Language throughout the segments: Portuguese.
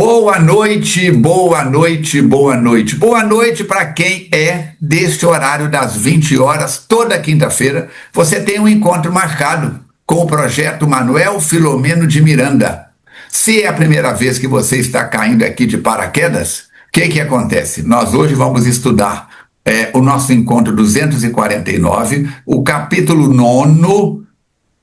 Boa noite, boa noite, boa noite. Boa noite para quem é deste horário das 20 horas, toda quinta-feira. Você tem um encontro marcado com o projeto Manuel Filomeno de Miranda. Se é a primeira vez que você está caindo aqui de paraquedas, o que acontece? Nós hoje vamos estudar o nosso encontro 249, o capítulo 9,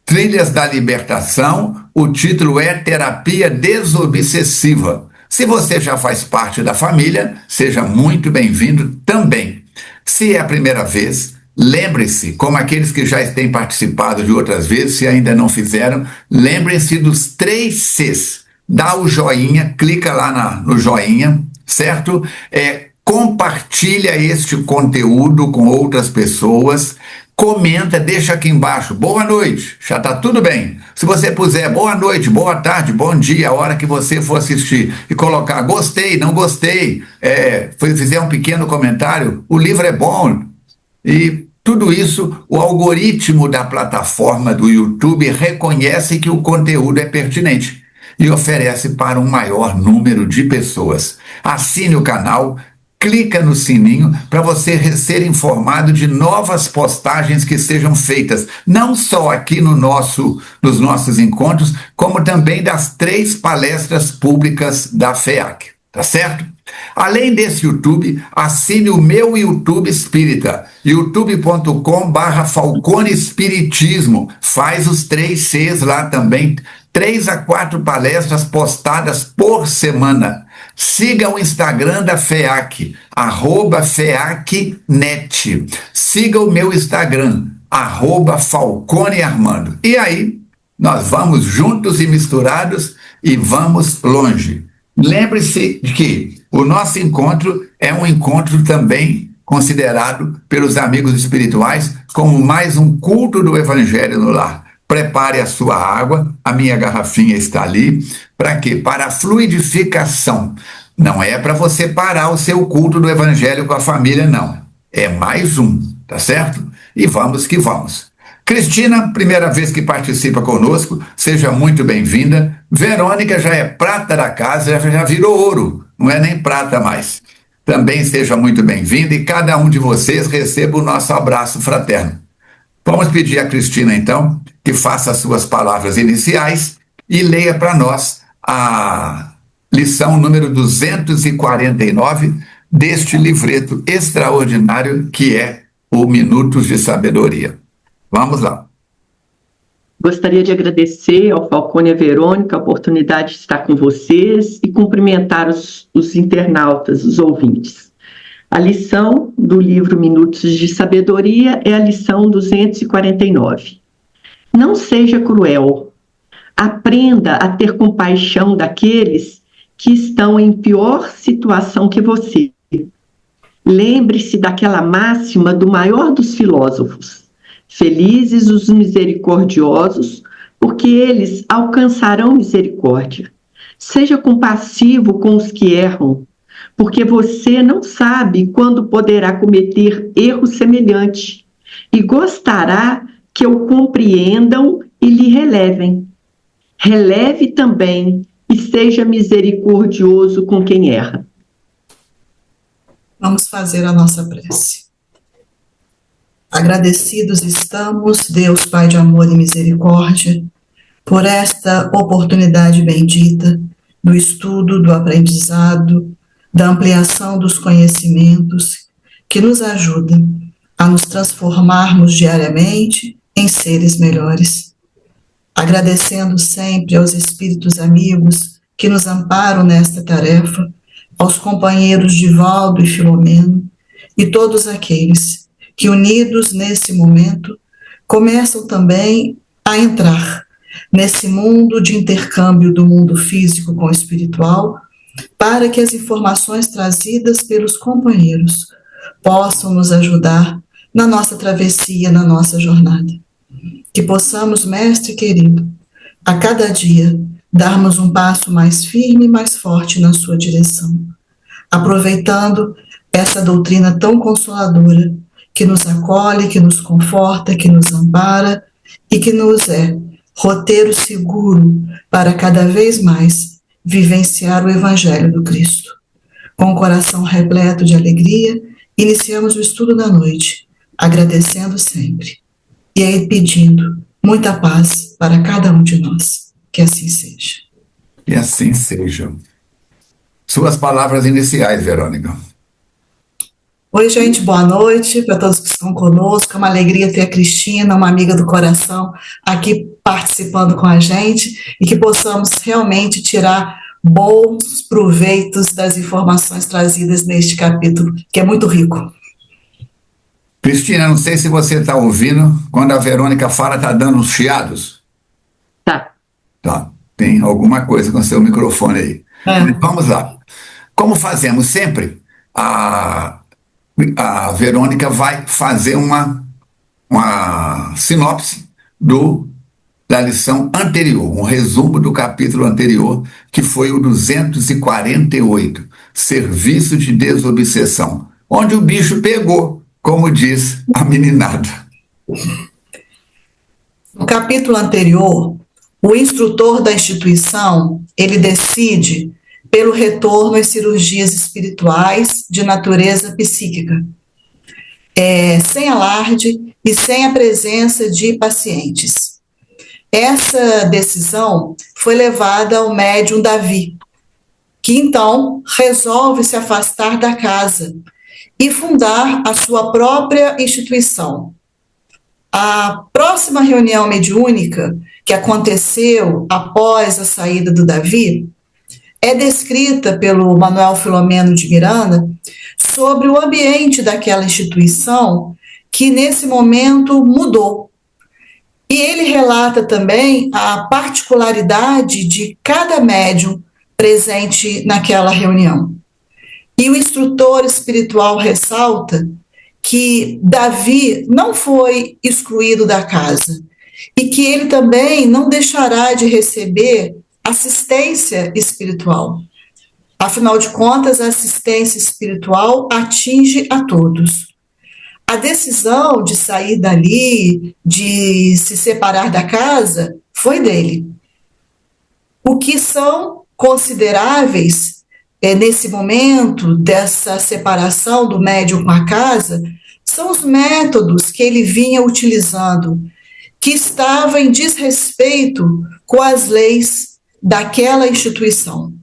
Trilhas da Libertação. O título é Terapia Desobsessiva. Se você já faz parte da família, seja muito bem-vindo também. Se é a primeira vez, lembre-se, como aqueles que já têm participado de outras vezes, se ainda não fizeram, lembrem-se dos 3 Cs. Dá o joinha, clica lá no joinha, certo? Compartilha este conteúdo com outras pessoas. Comenta, deixa aqui embaixo, boa noite, já está tudo bem. Se você puser boa noite, boa tarde, bom dia, a hora que você for assistir, e colocar gostei, não gostei, fizer um pequeno comentário, o livro é bom, e tudo isso, o algoritmo da plataforma do YouTube reconhece que o conteúdo é pertinente e oferece para um maior número de pessoas. Assine o canal, clica no sininho para você ser informado de novas postagens que sejam feitas, não só aqui nos nossos encontros, como também das 3 palestras públicas da FEAC, tá certo? Além desse YouTube, assine o meu YouTube Espírita, youtube.com/Falcone Espiritismo, faz os 3 Cs lá também, 3 a 4 palestras postadas por semana. Siga o Instagram da FEAC, @FEACnet. Siga o meu Instagram, @FalconeArmando. E aí, nós vamos juntos e misturados e vamos longe. Lembre-se de que o nosso encontro é um encontro também considerado pelos amigos espirituais como mais um culto do Evangelho no lar. Prepare a sua água, a minha garrafinha está ali. Para quê? Para a fluidificação. Não é para você parar o seu culto do Evangelho com a família, não. É mais um, tá certo? E vamos que vamos. Cristina, primeira vez que participa conosco, seja muito bem-vinda. Verônica já é prata da casa, já virou ouro, não é nem prata mais. Também seja muito bem-vinda e cada um de vocês receba o nosso abraço fraterno. Vamos pedir a Cristina, então, que faça as suas palavras iniciais e leia para nós a lição número 249 deste livreto extraordinário que é o Minutos de Sabedoria. Vamos lá. Gostaria de agradecer ao Falcone e à Verônica a oportunidade de estar com vocês e cumprimentar os internautas, os ouvintes. A lição do livro Minutos de Sabedoria é a lição 249. Não seja cruel. Aprenda a ter compaixão daqueles que estão em pior situação que você. Lembre-se daquela máxima do maior dos filósofos. Felizes os misericordiosos, porque eles alcançarão misericórdia. Seja compassivo com os que erram, porque você não sabe quando poderá cometer erro semelhante e gostará que o compreendam e lhe relevem. Releve também e seja misericordioso com quem erra. Vamos fazer a nossa prece. Agradecidos estamos, Deus Pai de amor e misericórdia, por esta oportunidade bendita do estudo, do aprendizado, da ampliação dos conhecimentos que nos ajuda a nos transformarmos diariamente em seres melhores. Agradecendo sempre aos espíritos amigos que nos amparam nesta tarefa, aos companheiros Divaldo e Filomeno e todos aqueles que, unidos nesse momento, começam também a entrar nesse mundo de intercâmbio do mundo físico com o espiritual, para que as informações trazidas pelos companheiros possam nos ajudar na nossa travessia, na nossa jornada. Que possamos, Mestre querido, a cada dia darmos um passo mais firme e mais forte na sua direção, aproveitando essa doutrina tão consoladora que nos acolhe, que nos conforta, que nos ampara e que nos é roteiro seguro para cada vez mais vivenciar o Evangelho do Cristo. Com o coração repleto de alegria, iniciamos o estudo da noite, agradecendo sempre. E aí pedindo muita paz para cada um de nós. Que assim seja. Que assim seja. Suas palavras iniciais, Verônica. Oi, gente, boa noite para todos que estão conosco. É uma alegria ter a Cristina, uma amiga do coração, aqui participando com a gente e que possamos realmente tirar bons proveitos das informações trazidas neste capítulo, que é muito rico. Cristina, não sei se você está ouvindo, quando a Verônica fala, está dando uns chiados? Tá. Tá, tem alguma coisa com seu microfone aí. Vamos lá. Como fazemos sempre, a Verônica vai fazer uma sinopse da lição anterior, um resumo do capítulo anterior, que foi o 248, Serviço de Desobsessão, onde o bicho pegou, como diz a meninada. No capítulo anterior, o instrutor da instituição, ele decide pelo retorno às cirurgias espirituais de natureza psíquica, sem alarde e sem a presença de pacientes. Essa decisão foi levada ao médium Davi, que então resolve se afastar da casa e fundar a sua própria instituição. A próxima reunião mediúnica, que aconteceu após a saída do Davi, é descrita pelo Manuel Filomeno de Miranda sobre o ambiente daquela instituição que nesse momento mudou. E ele relata também a particularidade de cada médium presente naquela reunião. E o instrutor espiritual ressalta que Davi não foi excluído da casa e que ele também não deixará de receber assistência espiritual. Afinal de contas, a assistência espiritual atinge a todos. A decisão de sair dali, de se separar da casa, foi dele. O que são consideráveis nesse momento dessa separação do médium com a casa são os métodos que ele vinha utilizando, que estavam em desrespeito com as leis daquela instituição.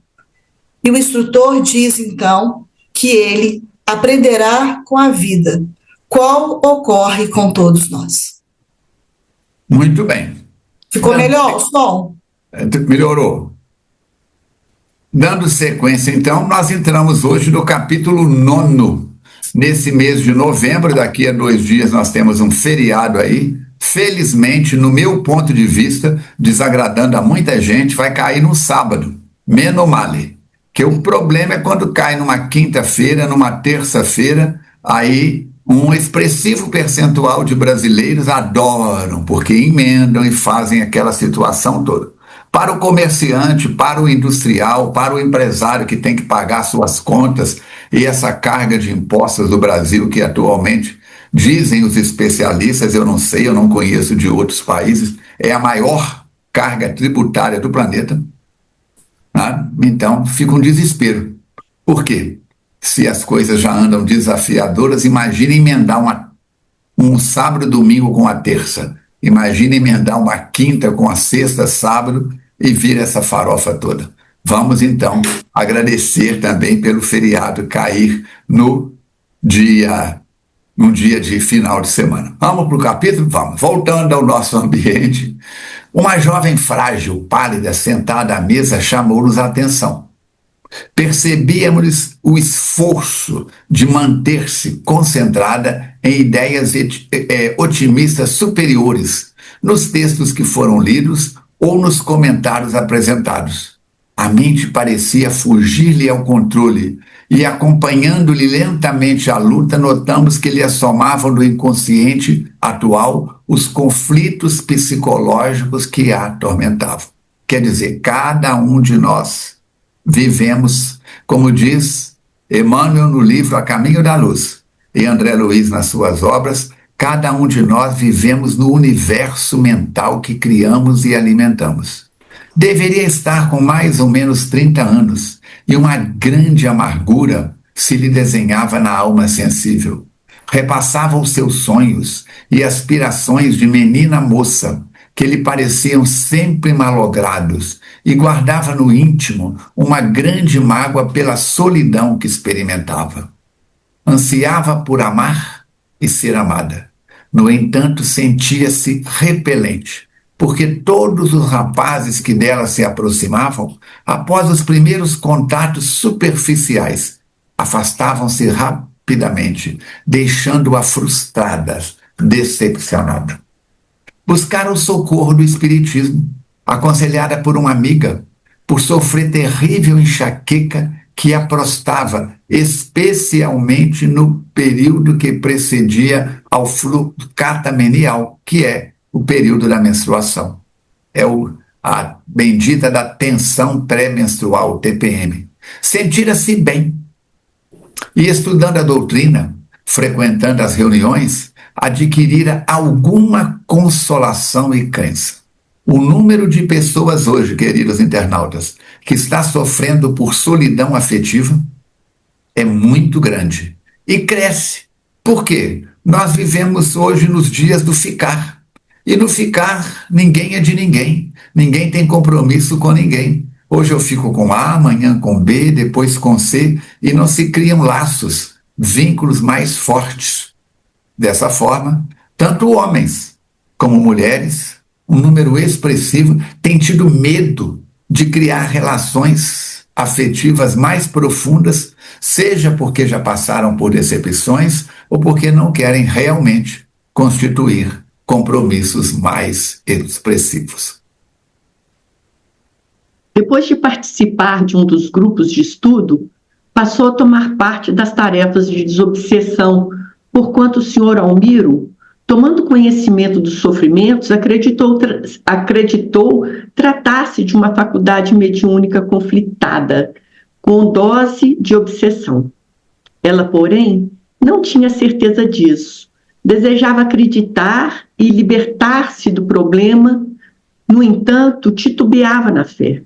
E o instrutor diz, então, que ele aprenderá com a vida, qual ocorre com todos nós. Muito bem. Ficou melhor o som? Melhorou. Dando sequência, então, nós entramos hoje no capítulo 9. Nesse mês de novembro, daqui a 2 dias, nós temos um feriado aí. Felizmente, no meu ponto de vista, desagradando a muita gente, vai cair no sábado. Meno male. Que o problema é quando cai numa quinta-feira, numa terça-feira, aí um expressivo percentual de brasileiros adoram, porque emendam e fazem aquela situação toda. Para o comerciante, para o industrial, para o empresário que tem que pagar suas contas e essa carga de impostos do Brasil que atualmente, dizem os especialistas, eu não sei, eu não conheço de outros países, é a maior carga tributária do planeta. Né? Então, fica um desespero. Por quê? Se as coisas já andam desafiadoras, imagine emendar um sábado e domingo com a terça. Imagine emendar uma quinta com a sexta, sábado e vir essa farofa toda. Vamos, então, agradecer também pelo feriado cair num dia de final de semana. Vamos para o capítulo? Vamos. Voltando ao nosso ambiente, uma jovem frágil, pálida, sentada à mesa, chamou-nos a atenção. Percebíamos o esforço de manter-se concentrada em ideias otimistas superiores nos textos que foram lidos ou nos comentários apresentados. A mente parecia fugir-lhe ao controle e, acompanhando-lhe lentamente a luta, notamos que lhe assomavam do inconsciente atual os conflitos psicológicos que a atormentavam. Quer dizer, cada um de nós vivemos, como diz Emmanuel no livro A Caminho da Luz, e André Luiz nas suas obras, cada um de nós vivemos no universo mental que criamos e alimentamos. Deveria estar com mais ou menos 30 anos, e uma grande amargura se lhe desenhava na alma sensível. Repassava os seus sonhos e aspirações de menina moça, que lhe pareciam sempre malogrados, e guardava no íntimo uma grande mágoa pela solidão que experimentava. Ansiava por amar e ser amada. No entanto, sentia-se repelente, porque todos os rapazes que dela se aproximavam, após os primeiros contatos superficiais, afastavam-se rapidamente, deixando-a frustrada, decepcionada. Buscara o socorro do espiritismo, aconselhada por uma amiga, por sofrer terrível enxaqueca que a prostrava, especialmente no período que precedia ao fluxo catamenial, que é o período da menstruação. É a bendita da tensão pré-menstrual, TPM. Sentira-se bem. E estudando a doutrina, frequentando as reuniões, adquirira alguma consolação e crença. O número de pessoas hoje, queridos internautas, que está sofrendo por solidão afetiva é muito grande e cresce. Por quê? Nós vivemos hoje nos dias do ficar. E no ficar, ninguém é de ninguém. Ninguém tem compromisso com ninguém. Hoje eu fico com A, amanhã com B, depois com C, e não se criam laços, vínculos mais fortes. Dessa forma, tanto homens como mulheres, um número expressivo, têm tido medo de criar relações afetivas mais profundas, seja porque já passaram por decepções ou porque não querem realmente constituir compromissos mais expressivos. Depois de participar de um dos grupos de estudo, passou a tomar parte das tarefas de desobsessão, porquanto o senhor Almiro, tomando conhecimento dos sofrimentos, acreditou tratar-se de uma faculdade mediúnica conflitada, com dose de obsessão. Ela, porém, não tinha certeza disso. Desejava acreditar e libertar-se do problema, no entanto, titubeava na fé.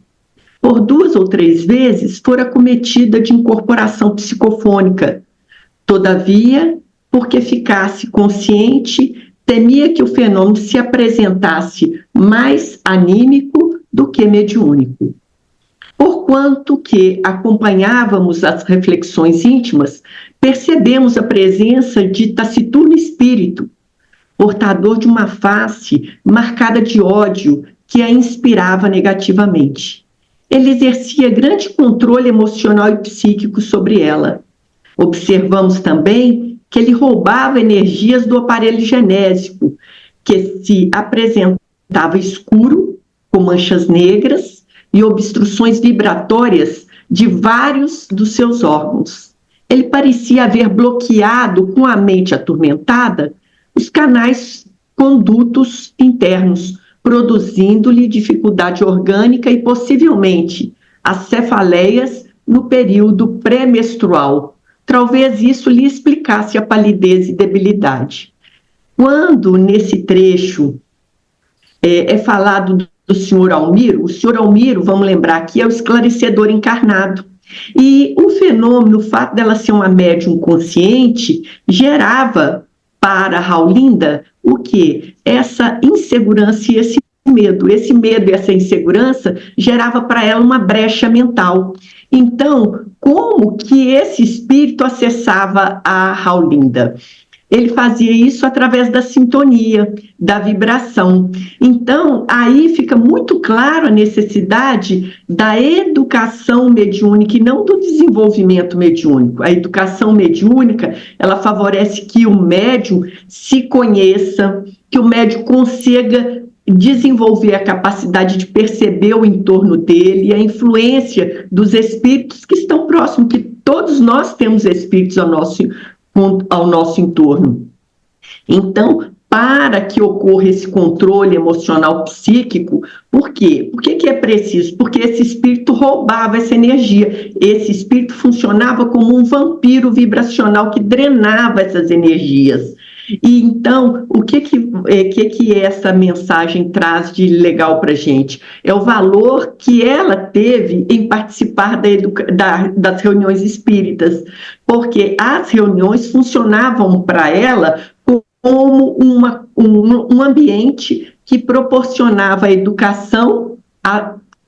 Por 2 ou 3 vezes fora acometida de incorporação psicofônica. Todavia, porque ficasse consciente, temia que o fenômeno se apresentasse mais anímico do que mediúnico. Porquanto que acompanhávamos as reflexões íntimas, percebemos a presença de taciturno espírito, portador de uma face marcada de ódio que a inspirava negativamente. Ele exercia grande controle emocional e psíquico sobre ela. Observamos também que ele roubava energias do aparelho genésico, que se apresentava escuro, com manchas negras e obstruções vibratórias de vários dos seus órgãos. Ele parecia haver bloqueado, com a mente atormentada, os canais condutos internos, produzindo-lhe dificuldade orgânica e, possivelmente, as cefaleias no período pré-menstrual. Talvez isso lhe explicasse a palidez e debilidade. Quando, nesse trecho, é falado do senhor Almiro, o senhor Almiro, vamos lembrar aqui, é o esclarecedor encarnado. E o fenômeno, o fato dela ser uma médium consciente, gerava para Raulinda o quê? Essa insegurança e esse medo. Esse medo e essa insegurança gerava para ela uma brecha mental. Então, como que esse espírito acessava a Raulinda? Ele fazia isso através da sintonia, da vibração. Então, aí fica muito claro a necessidade da educação mediúnica e não do desenvolvimento mediúnico. A educação mediúnica, ela favorece que o médium se conheça, que o médium consiga desenvolver a capacidade de perceber o entorno dele, a influência dos espíritos que estão próximos, que todos nós temos espíritos ao nosso entorno. Então, para que ocorra esse controle emocional psíquico, por quê? Por que é preciso? Porque esse espírito roubava essa energia, esse espírito funcionava como um vampiro vibracional que drenava essas energias. E então, o que essa mensagem traz de legal para a gente? É o valor que ela teve em participar das reuniões espíritas, porque as reuniões funcionavam para ela como um ambiente que proporcionava a educação,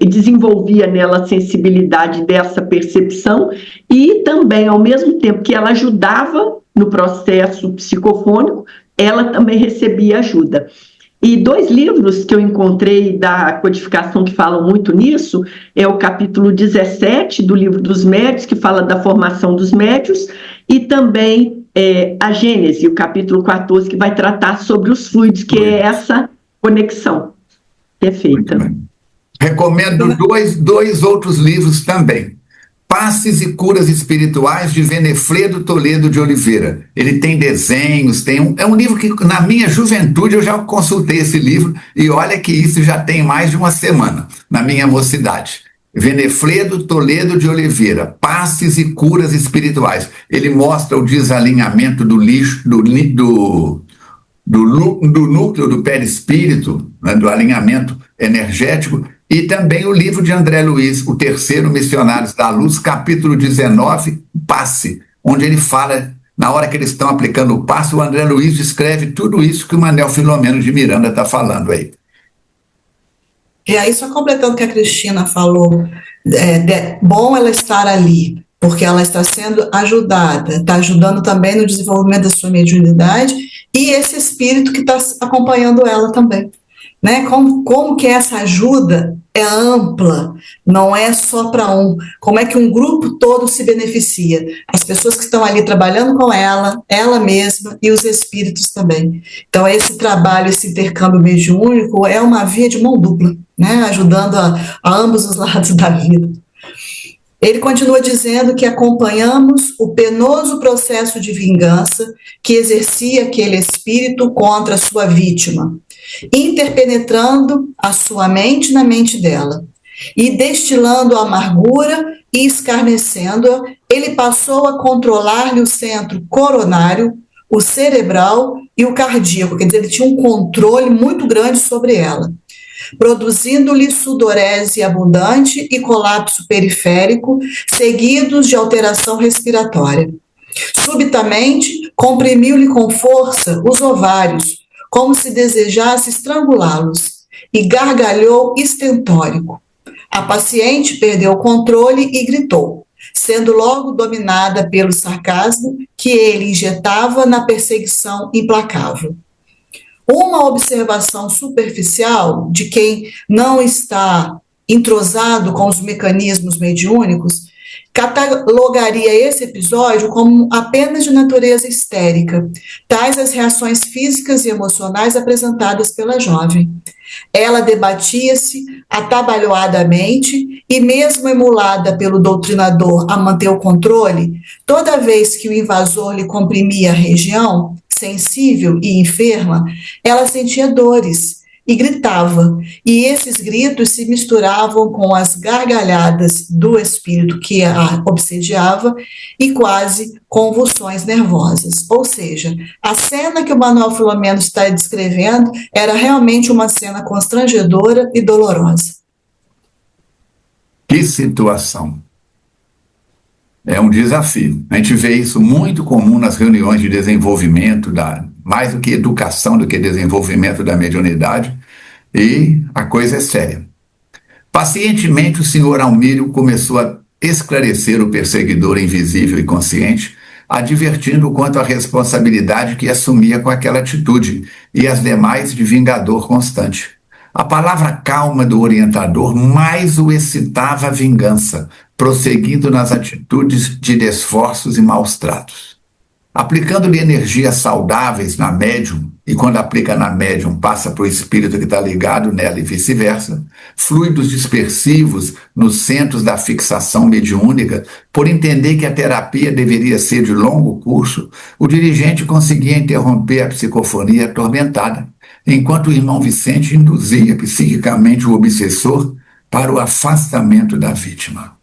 e desenvolvia nela a sensibilidade dessa percepção, e também, ao mesmo tempo que ela ajudava no processo psicofônico, ela também recebia ajuda. E 2 livros que eu encontrei da codificação que falam muito nisso, é o capítulo 17 do Livro dos Médios, que fala da formação dos médios, e também a Gênese, o capítulo 14, que vai tratar sobre os fluidos, que é essa conexão perfeita. Recomendo dois outros livros também. Passes e Curas Espirituais, de Venefredo Toledo de Oliveira. Ele tem desenhos, é um livro que na minha juventude eu já consultei esse livro, e olha que isso já tem mais de uma semana, na minha mocidade. Venefredo Toledo de Oliveira, Passes e Curas Espirituais. Ele mostra o desalinhamento do lixo, do núcleo do perispírito, né, do alinhamento energético, e também o livro de André Luiz, O Terceiro Missionários da Luz, capítulo 19, Passe, onde ele fala, na hora que eles estão aplicando o passe, o André Luiz descreve tudo isso que o Manuel Filomeno de Miranda está falando aí. E aí, só completando o que a Cristina falou, bom ela estar ali, porque ela está sendo ajudada, está ajudando também no desenvolvimento da sua mediunidade, e esse espírito que está acompanhando ela também. Né? Como que essa ajuda é ampla, não é só para um, como é que um grupo todo se beneficia, as pessoas que estão ali trabalhando com ela mesma e os espíritos também. Então esse trabalho, esse intercâmbio mediúnico é uma via de mão dupla, né? Ajudando a ambos os lados da vida. Ele continua dizendo que acompanhamos o penoso processo de vingança que exercia aquele espírito contra a sua vítima, interpenetrando a sua mente na mente dela, e destilando a amargura e escarnecendo-a, ele passou a controlar-lhe o centro coronário, o cerebral e o cardíaco, quer dizer, ele tinha um controle muito grande sobre ela, produzindo-lhe sudorese abundante e colapso periférico, seguidos de alteração respiratória. Subitamente, comprimiu-lhe com força os ovários, como se desejasse estrangulá-los, e gargalhou estentórico. A paciente perdeu o controle e gritou, sendo logo dominada pelo sarcasmo que ele injetava na perseguição implacável. Uma observação superficial de quem não está entrosado com os mecanismos mediúnicos catalogaria esse episódio como apenas de natureza histérica, tais as reações físicas e emocionais apresentadas pela jovem. Ela debatia-se atabalhoadamente e, mesmo emulada pelo doutrinador a manter o controle, toda vez que o invasor lhe comprimia a região sensível e enferma, ela sentia dores e gritava, e esses gritos se misturavam com as gargalhadas do espírito que a obsediava e quase convulsões nervosas. Ou seja, a cena que o Manuel Filomeno está descrevendo era realmente uma cena constrangedora e dolorosa. Que situação! É um desafio. A gente vê isso muito comum nas reuniões de desenvolvimento, mais do que educação, do que desenvolvimento da mediunidade, e a coisa é séria. Pacientemente, o senhor Almírio começou a esclarecer o perseguidor invisível e consciente, advertindo quanto à responsabilidade que assumia com aquela atitude e as demais de vingador constante. A palavra calma do orientador mais o excitava a vingança, prosseguindo nas atitudes de desforços e maus tratos. Aplicando-lhe energias saudáveis na médium, e quando aplica na médium passa para o espírito que está ligado nela e vice-versa, fluidos dispersivos nos centros da fixação mediúnica, por entender que a terapia deveria ser de longo curso, o dirigente conseguia interromper a psicofonia atormentada, enquanto o irmão Vicente induzia psiquicamente o obsessor para o afastamento da vítima.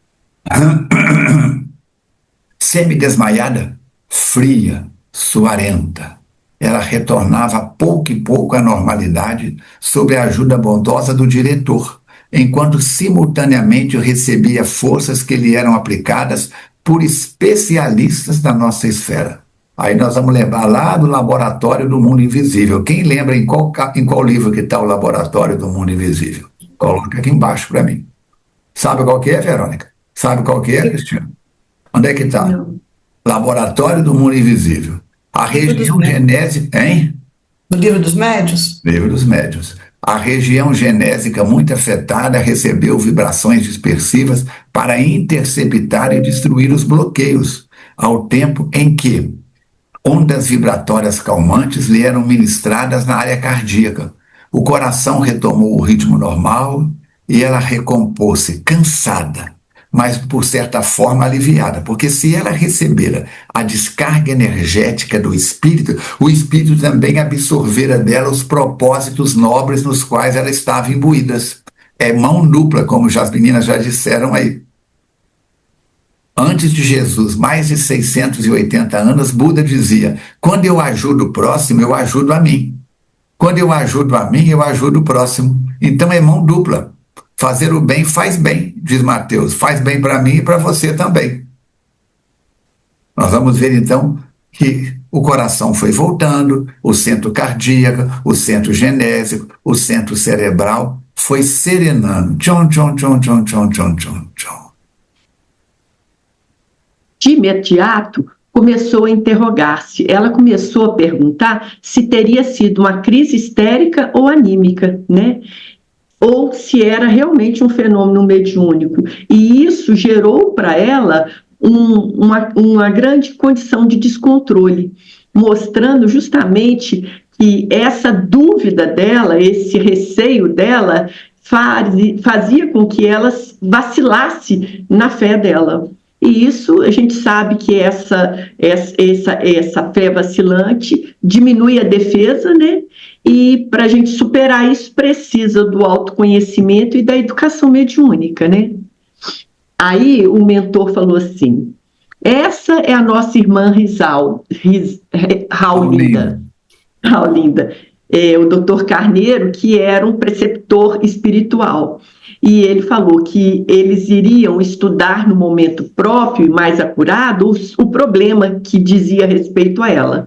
Semi-desmaiada, fria, suarenta, ela retornava pouco e pouco à normalidade sob a ajuda bondosa do diretor, enquanto simultaneamente recebia forças que lhe eram aplicadas por especialistas da nossa esfera. Aí nós vamos lembrar lá do Laboratório do Mundo Invisível. Quem lembra em qual livro que está o Laboratório do Mundo Invisível? Coloca aqui embaixo para mim. Sabe qual que é, Verônica? Sabe qual que é, Cristiano? Onde é que está? Laboratório do Mundo Invisível. A região genésica, hein? No Livro dos Médiuns? Livro dos Médiuns. A região genésica muito afetada recebeu vibrações dispersivas para interceptar e destruir os bloqueios, ao tempo em que ondas vibratórias calmantes lhe eram ministradas na área cardíaca. O coração retomou o ritmo normal e ela recompôs-se cansada, mas por certa forma aliviada, porque se ela recebera a descarga energética do espírito, o espírito também absorvera dela os propósitos nobres nos quais ela estava imbuída. É mão dupla, como já as meninas já disseram aí. Antes de Jesus, mais de 680 anos, Buda dizia: quando eu ajudo o próximo, eu ajudo a mim. Quando eu ajudo a mim, eu ajudo o próximo. Então é mão dupla. Fazer o bem faz bem, diz Mateus. Faz bem para mim e para você também. Nós vamos ver então que o coração foi voltando, o centro cardíaco, o centro genésico, o centro cerebral foi serenando. Tchon, tchon, tchon, tchon, tchon, tchon, tchon, tchon. De imediato, começou a interrogar-se. Ela começou a perguntar se teria sido uma crise histérica ou anímica, né? Ou se era realmente um fenômeno mediúnico. E isso gerou para ela uma grande condição de descontrole, mostrando justamente que essa dúvida dela, esse receio dela, fazia com que ela vacilasse na fé dela. E isso, a gente sabe que essa fé vacilante diminui a defesa, né? E para a gente superar isso, precisa do autoconhecimento e da educação mediúnica, né? Aí o mentor falou assim: essa é a nossa irmã Raulinda. O doutor Carneiro, que era um preceptor espiritual. E ele falou que eles iriam estudar no momento próprio e mais acurado o problema que dizia respeito a ela.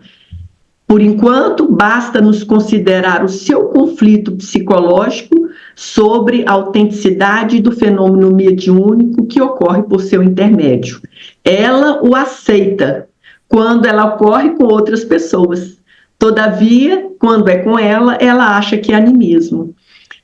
Por enquanto, basta nos considerar o seu conflito psicológico sobre a autenticidade do fenômeno mediúnico que ocorre por seu intermédio. Ela o aceita quando ela ocorre com outras pessoas. Todavia, quando é com ela, ela acha que é animismo.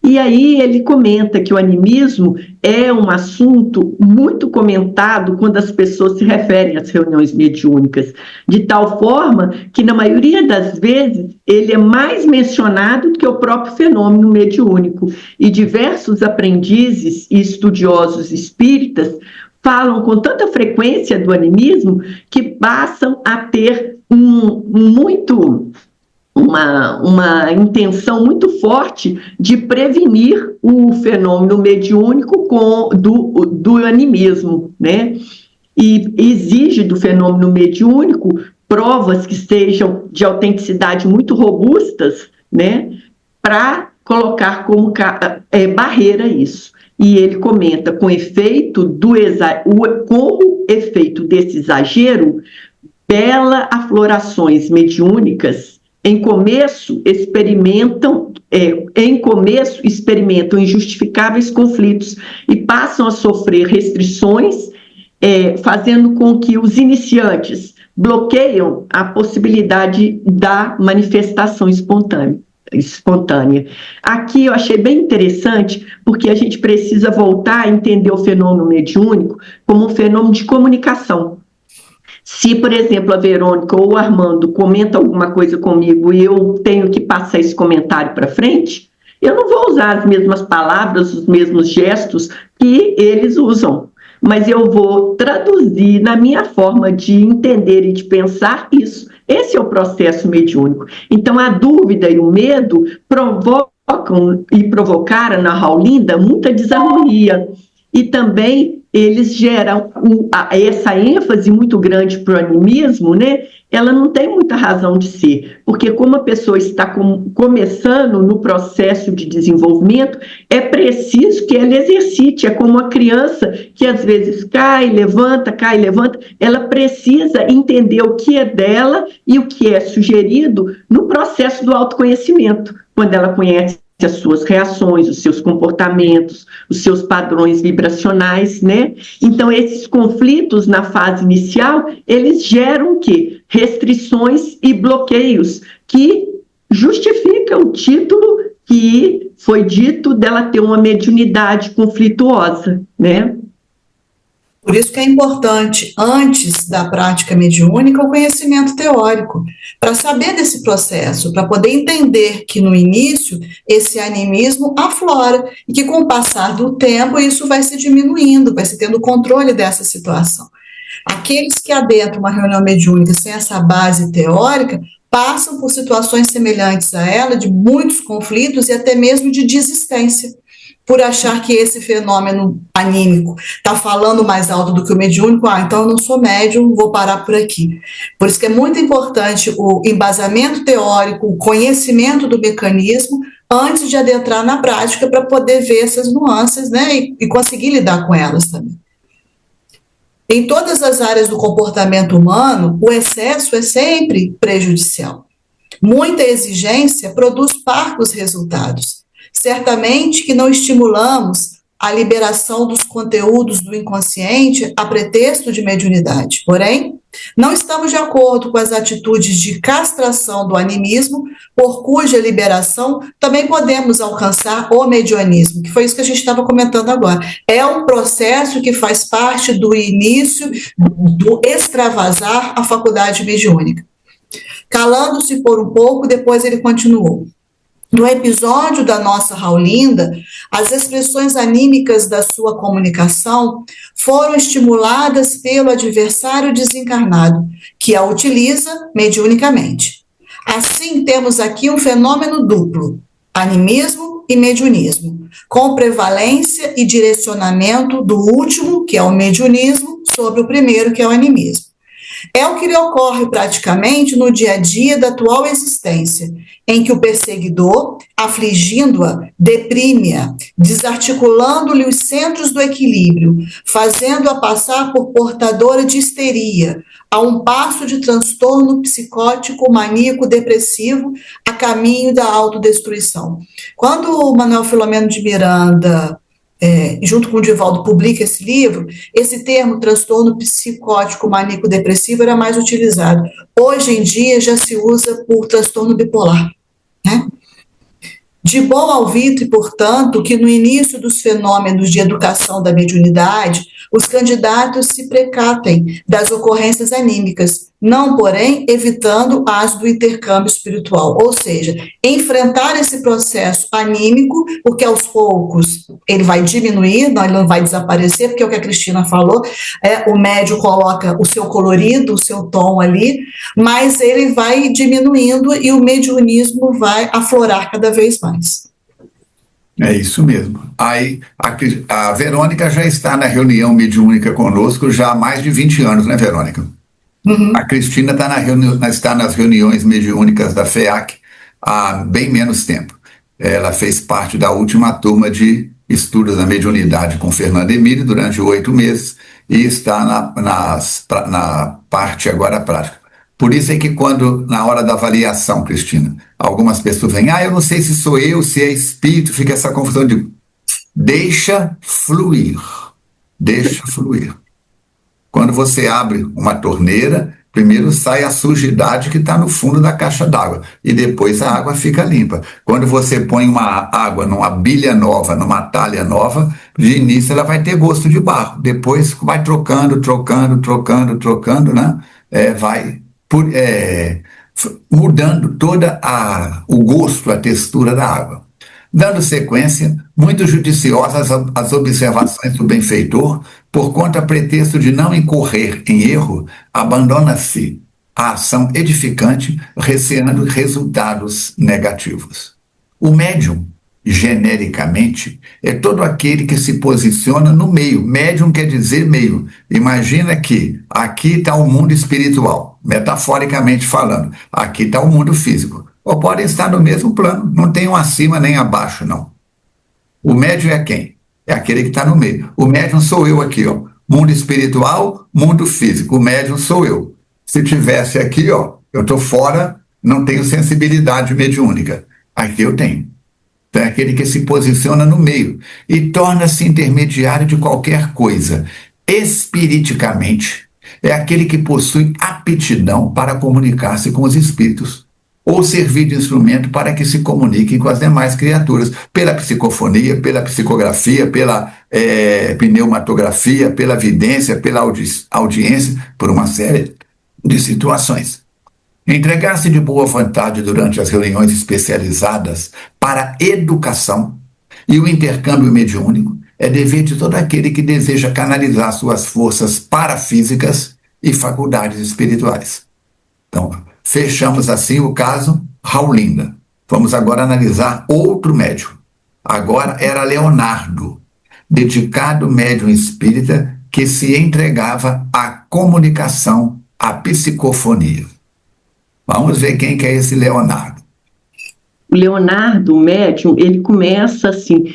E aí ele comenta que o animismo é um assunto muito comentado quando as pessoas se referem às reuniões mediúnicas, de tal forma que, na maioria das vezes, ele é mais mencionado do que o próprio fenômeno mediúnico. E diversos aprendizes e estudiosos espíritas falam com tanta frequência do animismo que passam a ter uma intenção muito forte de prevenir o fenômeno mediúnico do animismo, né? E exige do fenômeno mediúnico provas que sejam de autenticidade muito robustas, né? Para colocar como barreira isso. E ele comenta como efeito desse exagero, bela aflorações mediúnicas em começo experimentam injustificáveis conflitos e passam a sofrer restrições, fazendo com que os iniciantes bloqueiam a possibilidade da manifestação espontânea. Aqui eu achei bem interessante, porque a gente precisa voltar a entender o fenômeno mediúnico como um fenômeno de comunicação. Se, por exemplo, a Verônica ou o Armando comentam alguma coisa comigo e eu tenho que passar esse comentário para frente, eu não vou usar as mesmas palavras, os mesmos gestos que eles usam, mas eu vou traduzir na minha forma de entender e de pensar isso. Esse é o processo mediúnico. Então, a dúvida e o medo provocaram na Raulinda muita desarmonia e também eles geram essa ênfase muito grande para o animismo, né? Ela não tem muita razão de ser, porque como a pessoa está começando no processo de desenvolvimento, é preciso que ela exercite. É como uma criança que às vezes cai, levanta, ela precisa entender o que é dela e o que é sugerido no processo do autoconhecimento, quando ela conhece as suas reações, os seus comportamentos, os seus padrões vibracionais, né? Então, esses conflitos na fase inicial, eles geram o quê? Restrições e bloqueios que justificam o título que foi dito dela ter uma mediunidade conflituosa, né? Por isso que é importante, antes da prática mediúnica, o conhecimento teórico, para saber desse processo, para poder entender que no início esse animismo aflora e que com o passar do tempo isso vai se diminuindo, vai se tendo controle dessa situação. Aqueles que adentram uma reunião mediúnica sem essa base teórica passam por situações semelhantes a ela, de muitos conflitos e até mesmo de desistência, por achar que esse fenômeno anímico está falando mais alto do que o mediúnico, então eu não sou médium, vou parar por aqui. Por isso que é muito importante o embasamento teórico, o conhecimento do mecanismo, antes de adentrar na prática, para poder ver essas nuances, né, e conseguir lidar com elas também. Em todas as áreas do comportamento humano, o excesso é sempre prejudicial. Muita exigência produz parcos resultados. Certamente que não estimulamos a liberação dos conteúdos do inconsciente a pretexto de mediunidade. Porém, não estamos de acordo com as atitudes de castração do animismo, por cuja liberação também podemos alcançar o medianismo, que foi isso que a gente estava comentando agora. É um processo que faz parte do início do extravasar a faculdade mediúnica. Calando-se por um pouco, depois ele continuou. No episódio da nossa Raulinda, as expressões anímicas da sua comunicação foram estimuladas pelo adversário desencarnado, que a utiliza mediunicamente. Assim, temos aqui um fenômeno duplo, animismo e mediunismo, com prevalência e direcionamento do último, que é o mediunismo, sobre o primeiro, que é o animismo. É o que lhe ocorre praticamente no dia a dia da atual existência, em que o perseguidor, afligindo-a, deprime-a, desarticulando-lhe os centros do equilíbrio, fazendo-a passar por portadora de histeria, a um passo de transtorno psicótico, maníaco, depressivo, a caminho da autodestruição. Quando o Manuel Filomeno de Miranda, junto com o Divaldo, publica esse livro, esse termo transtorno psicótico maníaco-depressivo era mais utilizado. Hoje em dia já se usa por transtorno bipolar, né? De bom alvitre, portanto, que no início dos fenômenos de educação da mediunidade, os candidatos se precatem das ocorrências anímicas, não, porém, evitando as do intercâmbio espiritual, ou seja, enfrentar esse processo anímico, porque aos poucos ele vai diminuir, não, ele não vai desaparecer, porque é o que a Cristina falou, o médium coloca o seu colorido, o seu tom ali, mas ele vai diminuindo e o mediunismo vai aflorar cada vez mais. É isso mesmo. Aí a Verônica já está na reunião mediúnica conosco já há mais de 20 anos, né, Verônica? Uhum. A Cristina está nas reuniões mediúnicas da FEAC há bem menos tempo. Ela fez parte da última turma de estudos da mediunidade com Fernando Emílio durante 8 meses e está na parte agora prática. Por isso é que quando, na hora da avaliação, Cristina, algumas pessoas vêm, eu não sei se sou eu, se é espírito, fica essa confusão de deixa fluir. Quando você abre uma torneira, primeiro sai a sujidade que está no fundo da caixa d'água e depois a água fica limpa. Quando você põe uma água numa bilha nova, numa talha nova, de início ela vai ter gosto de barro, depois vai trocando, né? Vai mudando toda o gosto, a textura da água. Dando sequência, muito judiciosas as observações do benfeitor, por conta pretexto de não incorrer em erro, abandona-se a ação edificante, receando resultados negativos. O médium genericamente, é todo aquele que se posiciona no meio. Médium quer dizer meio. Imagina que aqui está o mundo espiritual, metaforicamente falando. Aqui está o mundo físico. Ou podem estar no mesmo plano, não tem um acima nem abaixo, não. O médium é quem? É aquele que está no meio. O médium sou eu aqui, ó. Mundo espiritual, mundo físico. O médium sou eu. Se tivesse aqui, ó, eu estou fora, não tenho sensibilidade mediúnica. Aqui eu tenho. Então é aquele que se posiciona no meio e torna-se intermediário de qualquer coisa. Espiriticamente, é aquele que possui aptidão para comunicar-se com os espíritos ou servir de instrumento para que se comuniquem com as demais criaturas, pela psicofonia, pela psicografia, pela pneumatografia, pela vidência, pela audiência, por uma série de situações. Entregar-se de boa vontade durante as reuniões especializadas para educação e o intercâmbio mediúnico é dever de todo aquele que deseja canalizar suas forças parafísicas e faculdades espirituais. Então, fechamos assim o caso Raulinda. Vamos agora analisar outro médium. Agora era Leonardo, dedicado médium espírita que se entregava à comunicação, à psicofonia. Vamos ver quem que é esse Leonardo. O Leonardo, o médium, ele começa assim,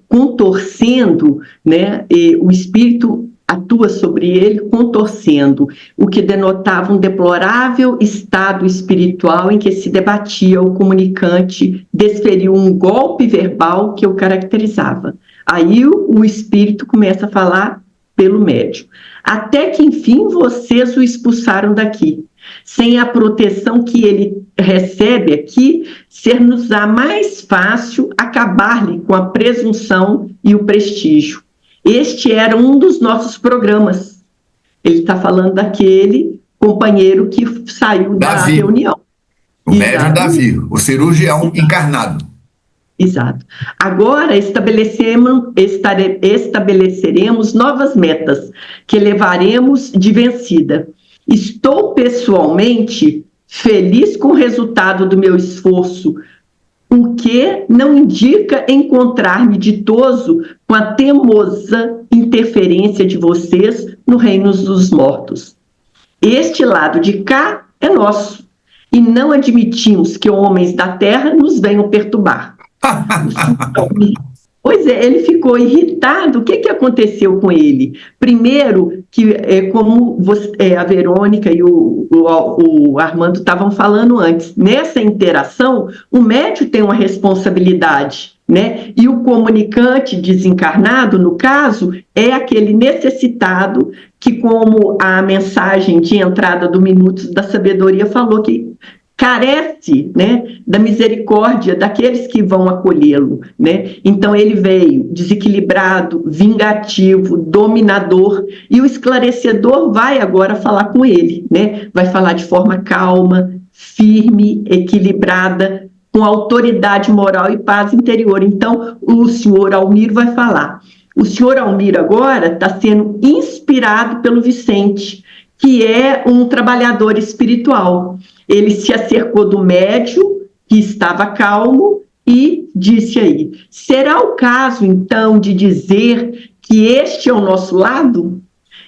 contorcendo, né? O espírito atua sobre ele contorcendo, o que denotava um deplorável estado espiritual em que se debatia o comunicante, desferiu um golpe verbal que o caracterizava. Aí o espírito começa a falar pelo médium. Até que, enfim, vocês o expulsaram daqui. Sem a proteção que ele recebe aqui, ser-nos-á mais fácil acabar-lhe com a presunção e o prestígio. Este era um dos nossos programas. Ele está falando daquele companheiro que saiu da reunião. O médium Davi, o cirurgião encarnado. Exato. Agora estabeleceremos novas metas que levaremos de vencida. Estou pessoalmente feliz com o resultado do meu esforço, o que não indica encontrar-me ditoso com a teimosa interferência de vocês no reino dos mortos. Este lado de cá é nosso, e não admitimos que homens da terra nos venham perturbar. Pois é, ele ficou irritado. O que aconteceu com ele? Primeiro, que como a Verônica e o Armando estavam falando antes, nessa interação, o médium tem uma responsabilidade, né? E o comunicante desencarnado, no caso, é aquele necessitado que, como a mensagem de entrada do Minutos da Sabedoria falou, que carece, né, da misericórdia daqueles que vão acolhê-lo, né? Então ele veio desequilibrado, vingativo, dominador, e o esclarecedor vai agora falar com ele, né? Vai falar de forma calma, firme, equilibrada, com autoridade moral e paz interior. Então o senhor Almir vai falar. O senhor Almir agora está sendo inspirado pelo Vicente, que é um trabalhador espiritual. Ele se acercou do médium, que estava calmo, e disse aí: será o caso, então, de dizer que este é o nosso lado?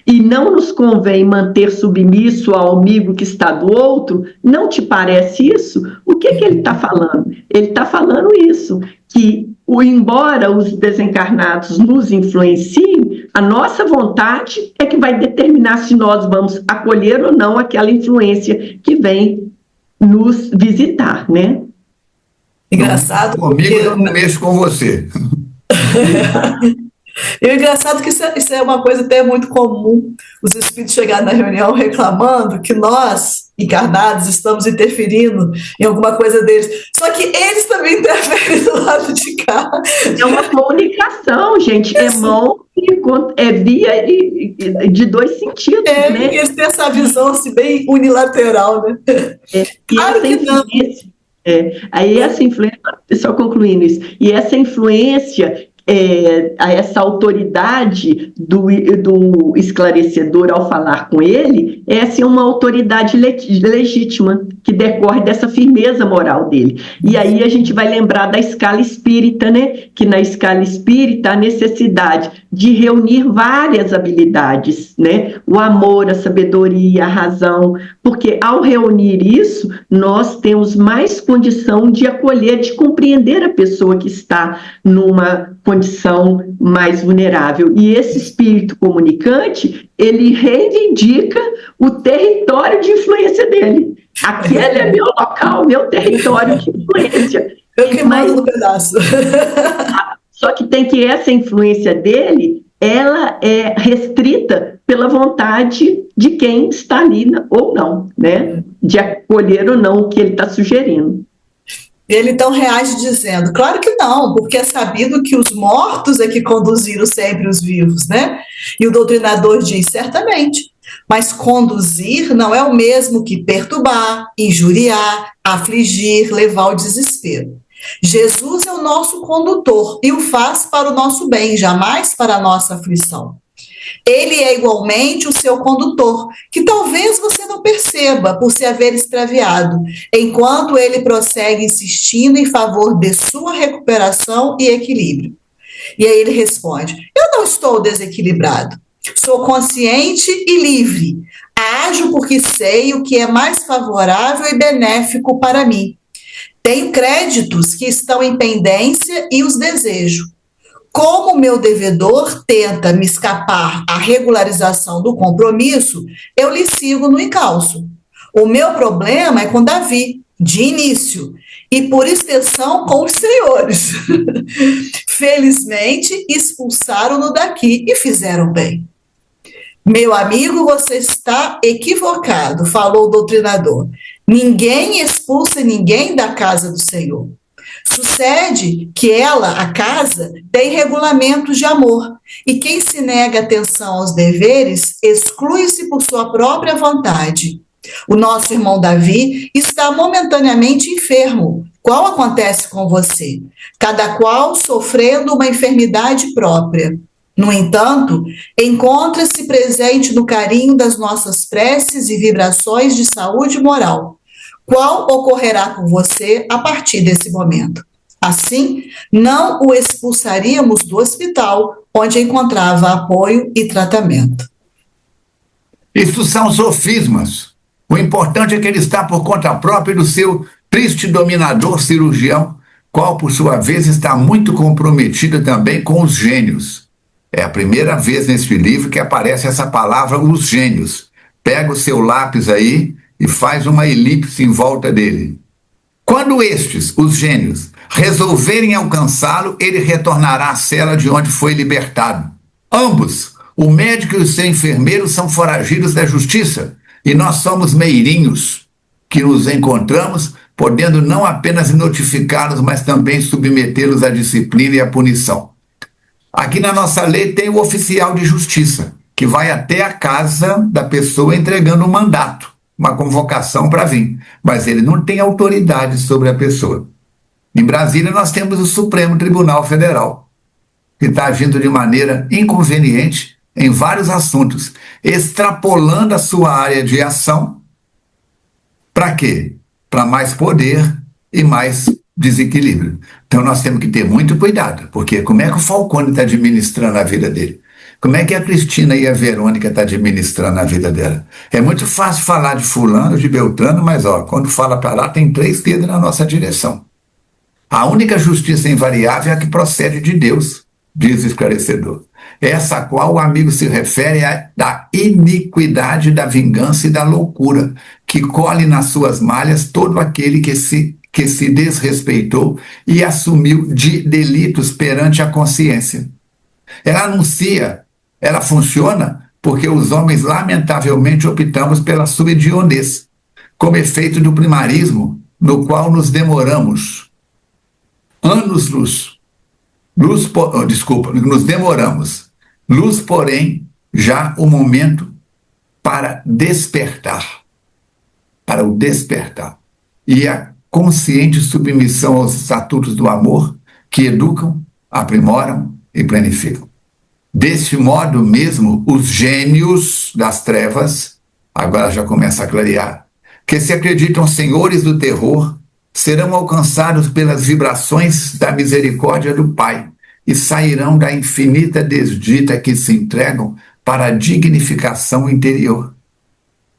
E não nos convém manter submisso ao amigo que está do outro? Não te parece isso? O que ele está falando? Ele está falando isso, que embora os desencarnados nos influenciem, a nossa vontade é que vai determinar se nós vamos acolher ou não aquela influência que vem nos visitar, né? Engraçado. Comigo eu não mexo com você. E o engraçado é que isso é uma coisa até muito comum, os espíritos chegarem na reunião reclamando que nós, encarnados, estamos interferindo em alguma coisa deles. Só que eles também interferem do lado de cá. É uma comunicação, gente. É mão, é via de dois sentidos, né? Eles têm essa visão assim, bem unilateral, né? Claro que não. Aí essa influência, só concluindo isso, e essa influência a essa autoridade do esclarecedor ao falar com ele, é assim, uma autoridade legítima, que decorre dessa firmeza moral dele. E aí a gente vai lembrar da escala espírita, né? Que na escala espírita a necessidade de reunir várias habilidades, né? O amor, a sabedoria, a razão, porque ao reunir isso, nós temos mais condição de acolher, de compreender a pessoa que está numa condição mais vulnerável. E esse espírito comunicante, ele reivindica o território de influência dele. Aquele é meu local, meu território de influência. Eu que mando no pedaço. Só que tem que essa influência dele, ela é restrita pela vontade de quem está ali ou não, né? De acolher ou não o que ele está sugerindo. Ele então reage dizendo, claro que não, porque é sabido que os mortos é que conduziram sempre os vivos, né? E o doutrinador diz, certamente, mas conduzir não é o mesmo que perturbar, injuriar, afligir, levar ao desespero. Jesus é o nosso condutor e o faz para o nosso bem, jamais para a nossa aflição. Ele é igualmente o seu condutor, que talvez você não perceba por se haver extraviado, enquanto ele prossegue insistindo em favor de sua recuperação e equilíbrio. E aí ele responde, eu não estou desequilibrado, sou consciente e livre, ajo porque sei o que é mais favorável e benéfico para mim. Tenho créditos que estão em pendência e os desejo. Como meu devedor tenta me escapar à regularização do compromisso, eu lhe sigo no encalço. O meu problema é com Davi, de início, e por extensão com os senhores. Felizmente, expulsaram-no daqui e fizeram bem. Meu amigo, você está equivocado, falou o doutrinador. Ninguém expulsa ninguém da casa do Senhor. Sucede que ela, a casa, tem regulamentos de amor, e quem se nega atenção aos deveres exclui-se por sua própria vontade. O nosso irmão Davi está momentaneamente enfermo. Qual acontece com você? Cada qual sofrendo uma enfermidade própria. No entanto, encontra-se presente no carinho das nossas preces e vibrações de saúde moral. Qual ocorrerá com você a partir desse momento? Assim, não o expulsaríamos do hospital, onde encontrava apoio e tratamento. Isso são sofismas. O importante é que ele está por conta própria do seu triste dominador cirurgião, qual, por sua vez, está muito comprometido também com os gênios. É a primeira vez neste livro que aparece essa palavra, os gênios. Pega o seu lápis aí e faz uma elipse em volta dele. Quando estes, os gênios, resolverem alcançá-lo, ele retornará à cela de onde foi libertado. Ambos, o médico e o seu enfermeiro, são foragidos da justiça, e nós somos meirinhos, que nos encontramos, podendo não apenas notificá-los, mas também submetê-los à disciplina e à punição. Aqui na nossa lei tem o oficial de justiça, que vai até a casa da pessoa entregando um mandato, uma convocação para vir, mas ele não tem autoridade sobre a pessoa. Em Brasília nós temos o Supremo Tribunal Federal, que está agindo de maneira inconveniente em vários assuntos, extrapolando a sua área de ação. Para quê? Para mais poder e mais desequilíbrio. Então nós temos que ter muito cuidado, porque como é que o Falcone está administrando a vida dele? Como é que a Cristina e a Verônica estão administrando a vida dela? É muito fácil falar de fulano, de Beltrano, mas quando fala para lá tem 3 dedos na nossa direção. A única justiça invariável é a que procede de Deus, diz o esclarecedor. Essa a qual o amigo se refere é da iniquidade, da vingança e da loucura, que colhe nas suas malhas todo aquele que se desrespeitou e assumiu de delitos perante a consciência. Ela anuncia, ela funciona porque os homens lamentavelmente optamos pela subidionez, como efeito do primarismo, no qual nos demoramos anos-luz. Nos demoramos. Luz, porém, já o momento para despertar. Para o despertar. E a consciente submissão aos estatutos do amor, que educam, aprimoram e planificam. Deste modo mesmo, os gênios das trevas, agora já começa a clarear, que se acreditam senhores do terror, serão alcançados pelas vibrações da misericórdia do Pai e sairão da infinita desdita que se entregam para a dignificação interior,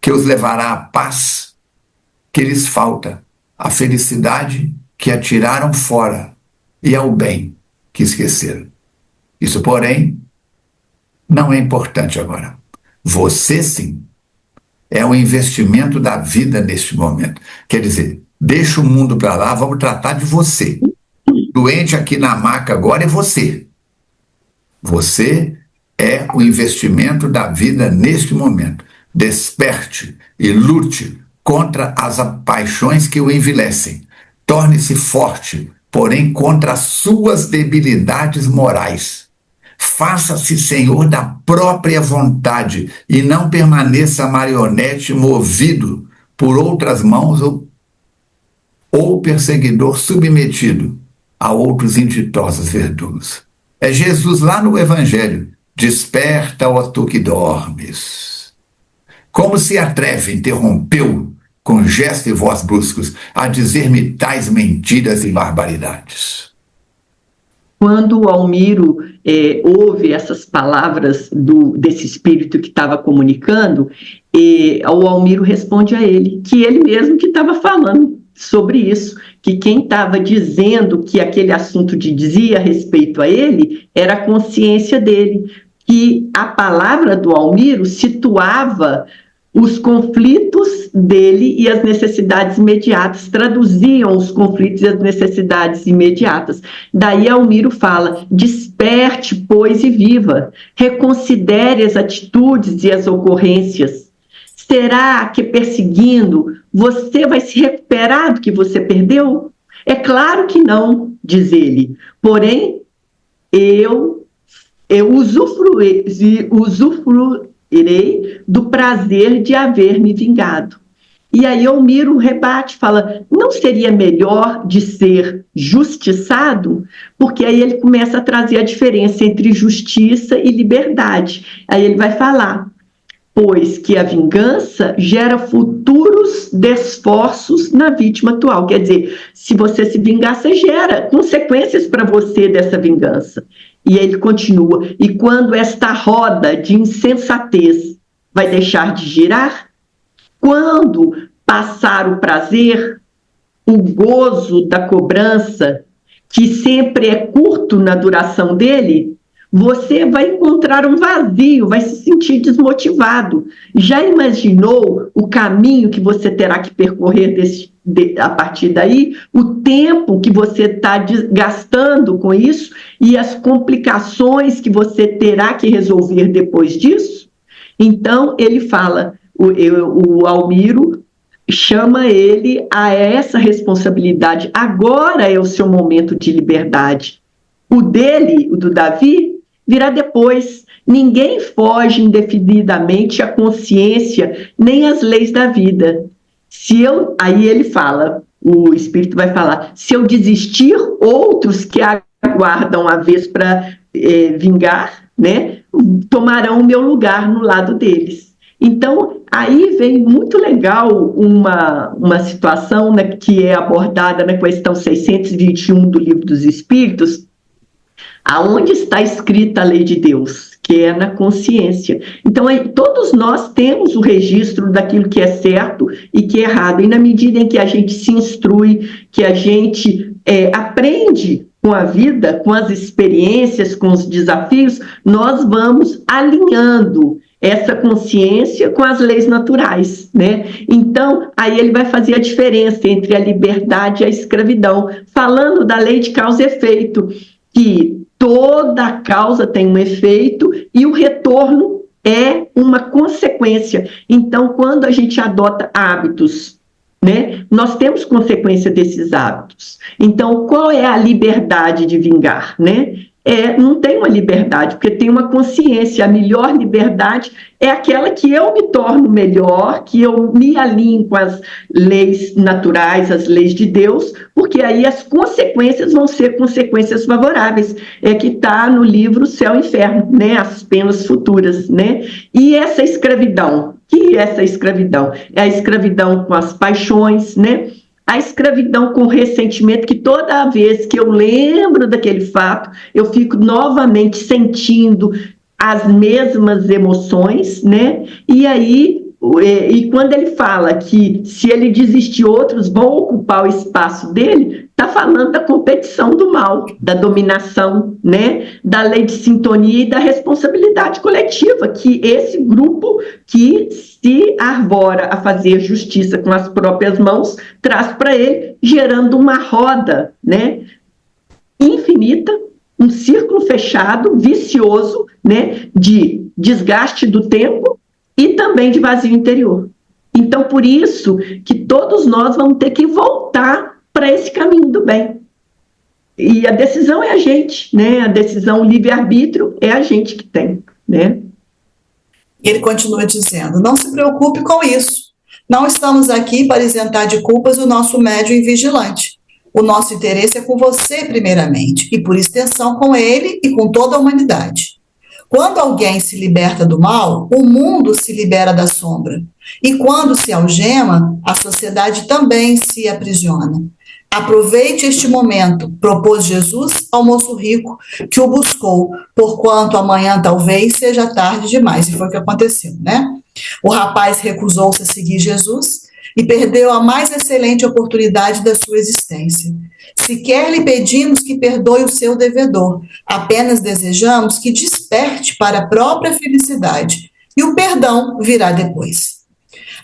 que os levará à paz que lhes falta, à felicidade que atiraram fora e ao bem que esqueceram. Isso, porém, não é importante agora. Você, sim, é um investimento da vida neste momento. Quer dizer, deixa o mundo para lá, vamos tratar de você. Doente aqui na maca agora é você. Você é o investimento da vida neste momento. Desperte e lute contra as paixões que o envilecem. Torne-se forte, porém contra as suas debilidades morais. Faça-se senhor da própria vontade e não permaneça marionete movido por outras mãos ou perseguidor submetido a outros inditosos verdugos. É Jesus lá no Evangelho: desperta, ó tu que dormes. Como se atreve, interrompeu com gesto e voz bruscos, a dizer-me tais mentiras e barbaridades? Quando o Almiro ouve essas palavras desse espírito que estava comunicando, o Almiro responde a ele, que ele mesmo que estava falando sobre isso, que quem estava dizendo que aquele assunto dizia respeito a ele era a consciência dele, que a palavra do Almiro situava os conflitos dele e as necessidades imediatas, traduziam os conflitos e as necessidades imediatas. Daí Almiro fala: desperte, pois, e viva, reconsidere as atitudes e as ocorrências. Será que perseguindo você vai se recuperar do que você perdeu? É claro que não, diz ele, porém eu usufruirei do prazer de haver me vingado. E aí Almiro rebate, fala: não seria melhor de ser justiçado? Porque aí ele começa a trazer a diferença entre justiça e liberdade. Aí ele vai falar: pois que a vingança gera futuros desforços na vítima atual. Quer dizer, se você se vingar, você gera consequências para você dessa vingança. E ele continua: e quando esta roda de insensatez vai deixar de girar? Quando passar o prazer, o gozo da cobrança, que sempre é curto na duração dele, você vai encontrar um vazio, vai se sentir desmotivado. Já imaginou o caminho que você terá que percorrer a partir daí? O tempo que você está gastando com isso e as complicações que você terá que resolver depois disso? Então, ele fala, o Almiro chama ele a essa responsabilidade. Agora é o seu momento de liberdade. O dele, o do Davi, virá depois. Ninguém foge indefinidamente à consciência, nem às leis da vida. Aí ele fala, o Espírito vai falar: se eu desistir, outros que aguardam a vez para vingar, né, tomarão o meu lugar no lado deles. Então, aí vem muito legal uma situação, né, que é abordada na questão 621 do Livro dos Espíritos, aonde está escrita a lei de Deus, que é na consciência. Então, todos nós temos o registro daquilo que é certo e que é errado, e na medida em que a gente se instrui, que a gente aprende com a vida, com as experiências, com os desafios, nós vamos alinhando essa consciência com as leis naturais, né? Então, aí ele vai fazer a diferença entre a liberdade e a escravidão, falando da lei de causa e efeito, que toda causa tem um efeito e o retorno é uma consequência. Então, quando a gente adota hábitos, né, nós temos consequência desses hábitos. Então, qual é a liberdade de vingar, né? não tem uma liberdade, porque tem uma consciência. A melhor liberdade é aquela que eu me torno melhor, que eu me alinho com as leis naturais, as leis de Deus, porque aí as consequências vão ser consequências favoráveis. É que está no livro Céu e Inferno, né? As penas futuras, né? E essa escravidão, que é essa escravidão? É a escravidão com as paixões, né? A escravidão com o ressentimento, que toda vez que eu lembro daquele fato, eu fico novamente sentindo as mesmas emoções, né? E aí, e quando ele fala que se ele desistir, outros vão ocupar o espaço dele, está falando da competição do mal, da dominação, né? Da lei de sintonia e da responsabilidade coletiva, que esse grupo que se arbora a fazer justiça com as próprias mãos traz para ele, gerando uma roda, né? Infinita, um círculo fechado, vicioso, né, de desgaste do tempo e também de vazio interior. Então, por isso que todos nós vamos ter que voltar para esse caminho do bem. E a decisão é a gente, né? A decisão, o livre-arbítrio é a gente que tem, né? Ele continua dizendo: não se preocupe com isso. Não estamos aqui para isentar de culpas o nosso médium e vigilante. O nosso interesse é com você, primeiramente, e por extensão com ele e com toda a humanidade. Quando alguém se liberta do mal, o mundo se libera da sombra. E quando se algema, a sociedade também se aprisiona. Aproveite este momento, propôs Jesus ao moço rico, que o buscou, porquanto amanhã talvez seja tarde demais. E foi o que aconteceu, né? O rapaz recusou-se a seguir Jesus e perdeu a mais excelente oportunidade da sua existência. Sequer lhe pedimos que perdoe o seu devedor, apenas desejamos que desperte para a própria felicidade, e o perdão virá depois.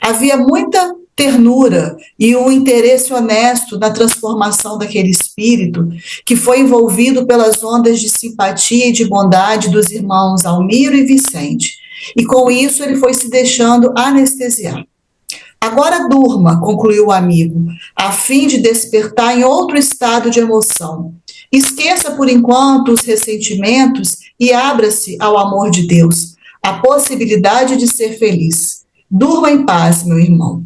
Havia muita ternura e um interesse honesto na transformação daquele espírito que foi envolvido pelas ondas de simpatia e de bondade dos irmãos Almiro e Vicente, e com isso ele foi se deixando anestesiar. Agora durma, concluiu o amigo, a fim de despertar em outro estado de emoção. Esqueça por enquanto os ressentimentos e abra-se ao amor de Deus, a possibilidade de ser feliz. Durma em paz, meu irmão.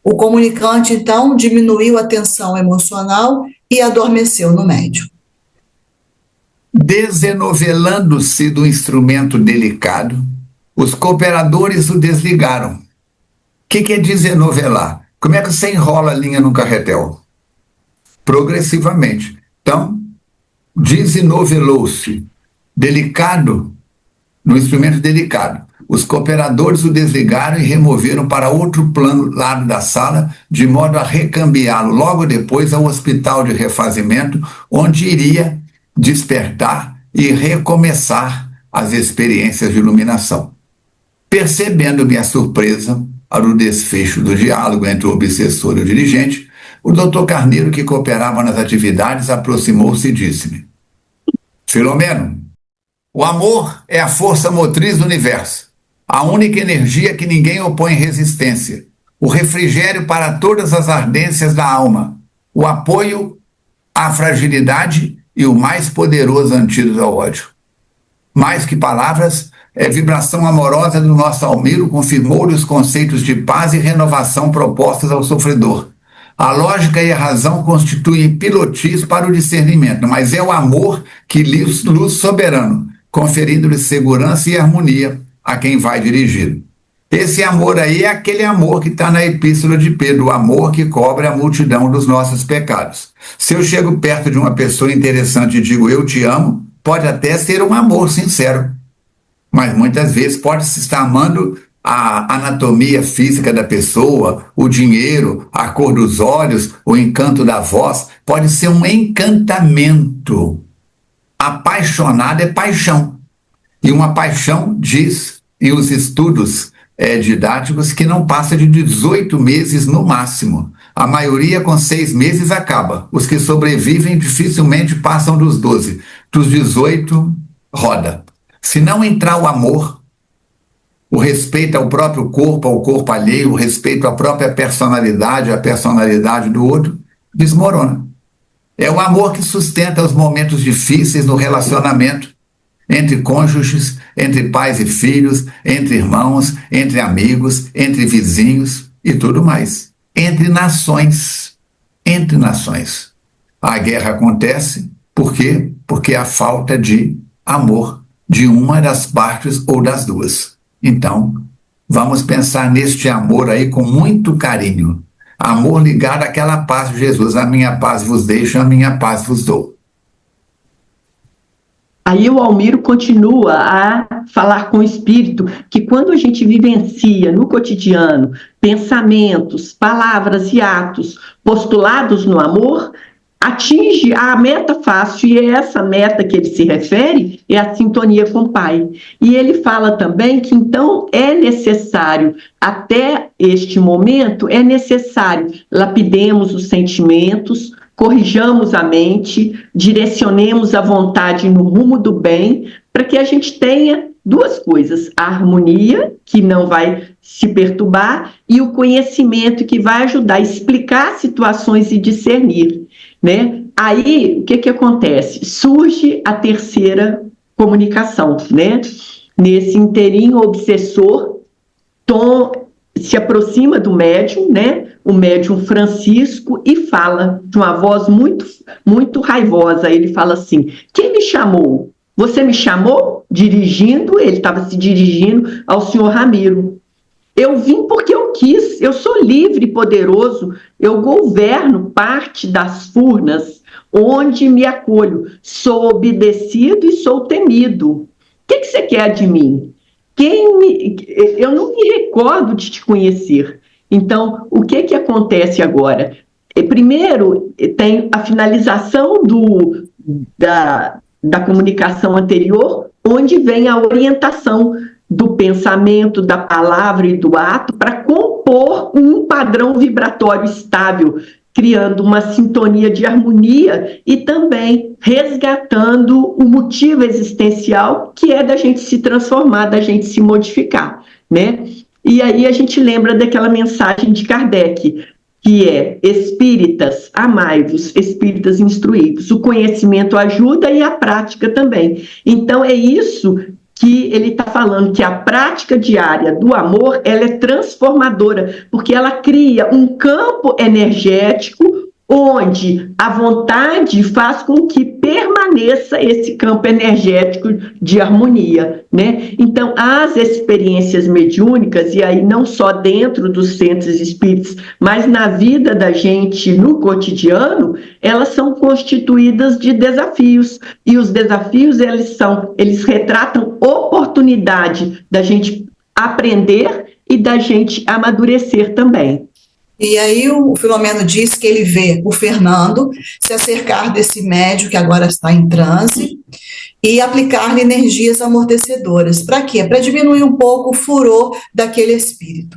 O comunicante, então, diminuiu a tensão emocional e adormeceu no médium. Desenovelando-se do instrumento delicado, os cooperadores o desligaram. O que é desenovelar? Como é que você enrola a linha num carretel? Progressivamente. Então, desenovelou-se. Delicado, no instrumento delicado. Os cooperadores o desligaram e removeram para outro lado da sala, de modo a recambiá-lo logo depois ao hospital de refazimento, onde iria despertar e recomeçar as experiências de iluminação. Percebendo minha surpresa ao desfecho do diálogo entre o obsessor e o dirigente, o doutor Carneiro, que cooperava nas atividades, aproximou-se e disse-me: Filomeno, o amor é a força motriz do universo, a única energia que ninguém opõe resistência, o refrigério para todas as ardências da alma, o apoio à fragilidade e o mais poderoso antídoto ao ódio. Mais que palavras, é vibração amorosa do nosso Almiro confirmou-lhe os conceitos de paz e renovação propostos ao sofredor. A lógica e a razão constituem pilotis para o discernimento, mas é o amor que luz soberano, conferindo-lhe segurança e harmonia a quem vai dirigido. Esse amor aí é aquele amor que está na epístola de Pedro, o amor que cobre a multidão dos nossos pecados. Se eu chego perto de uma pessoa interessante e digo eu te amo, pode até ser um amor sincero, mas muitas vezes pode-se estar amando a anatomia física da pessoa, o dinheiro, a cor dos olhos, o encanto da voz. Pode ser um encantamento. Apaixonado é paixão. E uma paixão, diz em os estudos didáticos, que não passa de 18 meses no máximo. A maioria com 6 meses acaba. Os que sobrevivem dificilmente passam dos 12. Dos 18, roda. Se não entrar o amor, o respeito ao próprio corpo, ao corpo alheio, o respeito à própria personalidade, à personalidade do outro, desmorona. É o amor que sustenta os momentos difíceis no relacionamento, entre cônjuges, entre pais e filhos, entre irmãos, entre amigos, entre vizinhos e tudo mais. Entre nações. Entre nações. A guerra acontece, por quê? Porque há falta de amor de uma das partes ou das duas. Então, vamos pensar neste amor aí com muito carinho. Amor ligado àquela paz de Jesus. A minha paz vos deixo, a minha paz vos dou. Aí o Almiro continua a falar com o Espírito que quando a gente vivencia no cotidiano pensamentos, palavras e atos postulados no amor, atinge a meta fácil, e é essa meta que ele se refere, é a sintonia com o Pai. E ele fala também que então é necessário, até este momento, é necessário lapidemos os sentimentos, corrijamos a mente, direcionemos a vontade no rumo do bem, para que a gente tenha duas coisas: a harmonia, que não vai se perturbar, e o conhecimento, que vai ajudar a explicar situações e discernir, né? Aí, o que acontece? Surge a terceira comunicação, né? Nesse inteirinho, o obsessor se aproxima do médium, né? O médium Francisco, e fala de uma voz muito, muito raivosa. Ele fala assim: quem me chamou? Você me chamou? Dirigindo, ele estava se dirigindo ao senhor Ramiro. Eu vim porque eu quis, eu sou livre e poderoso, eu governo parte das furnas onde me acolho, sou obedecido e sou temido. O que você quer de mim? Eu não me recordo de te conhecer. Então, o que acontece agora? Primeiro, tem a finalização da comunicação anterior, onde vem a orientação do pensamento, da palavra e do ato para compor um padrão vibratório estável, criando uma sintonia de harmonia e também resgatando o motivo existencial, que é da gente se transformar, da gente se modificar, né? E aí a gente lembra daquela mensagem de Kardec, que é: espíritas, amai-vos, espíritas instruídos. O conhecimento ajuda e a prática também. Então é isso que ele está falando, que a prática diária do amor, ela é transformadora, porque ela cria um campo energético onde a vontade faz com que permaneça esse campo energético de harmonia, né? Então, as experiências mediúnicas, e aí não só dentro dos centros espíritas, mas na vida da gente no cotidiano, elas são constituídas de desafios, e os desafios, eles retratam oportunidade da gente aprender e da gente amadurecer também. E aí o Filomeno diz que ele vê o Fernando se acercar desse médium que agora está em transe e aplicar-lhe energias amortecedoras. Para quê? Para diminuir um pouco o furor daquele espírito.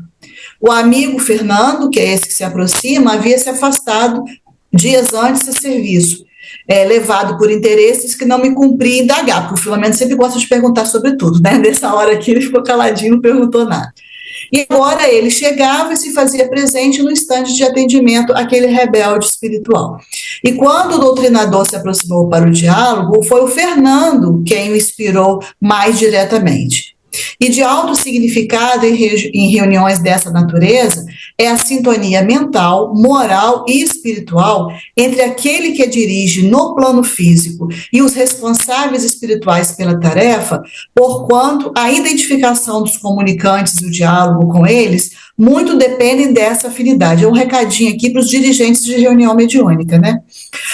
O amigo Fernando, que é esse que se aproxima, havia se afastado dias antes do serviço, levado por interesses que não me cumpria indagar, porque o Filomeno sempre gosta de perguntar sobre tudo, né? Nessa hora aqui ele ficou caladinho, não perguntou nada. E agora ele chegava e se fazia presente no instante de atendimento àquele rebelde espiritual. E quando o doutrinador se aproximou para o diálogo, foi o Fernando quem o inspirou mais diretamente. E de alto significado em reuniões dessa natureza é a sintonia mental, moral e espiritual entre aquele que dirige no plano físico e os responsáveis espirituais pela tarefa, porquanto a identificação dos comunicantes e o diálogo com eles muito dependem dessa afinidade. É um recadinho aqui para os dirigentes de reunião mediúnica, né?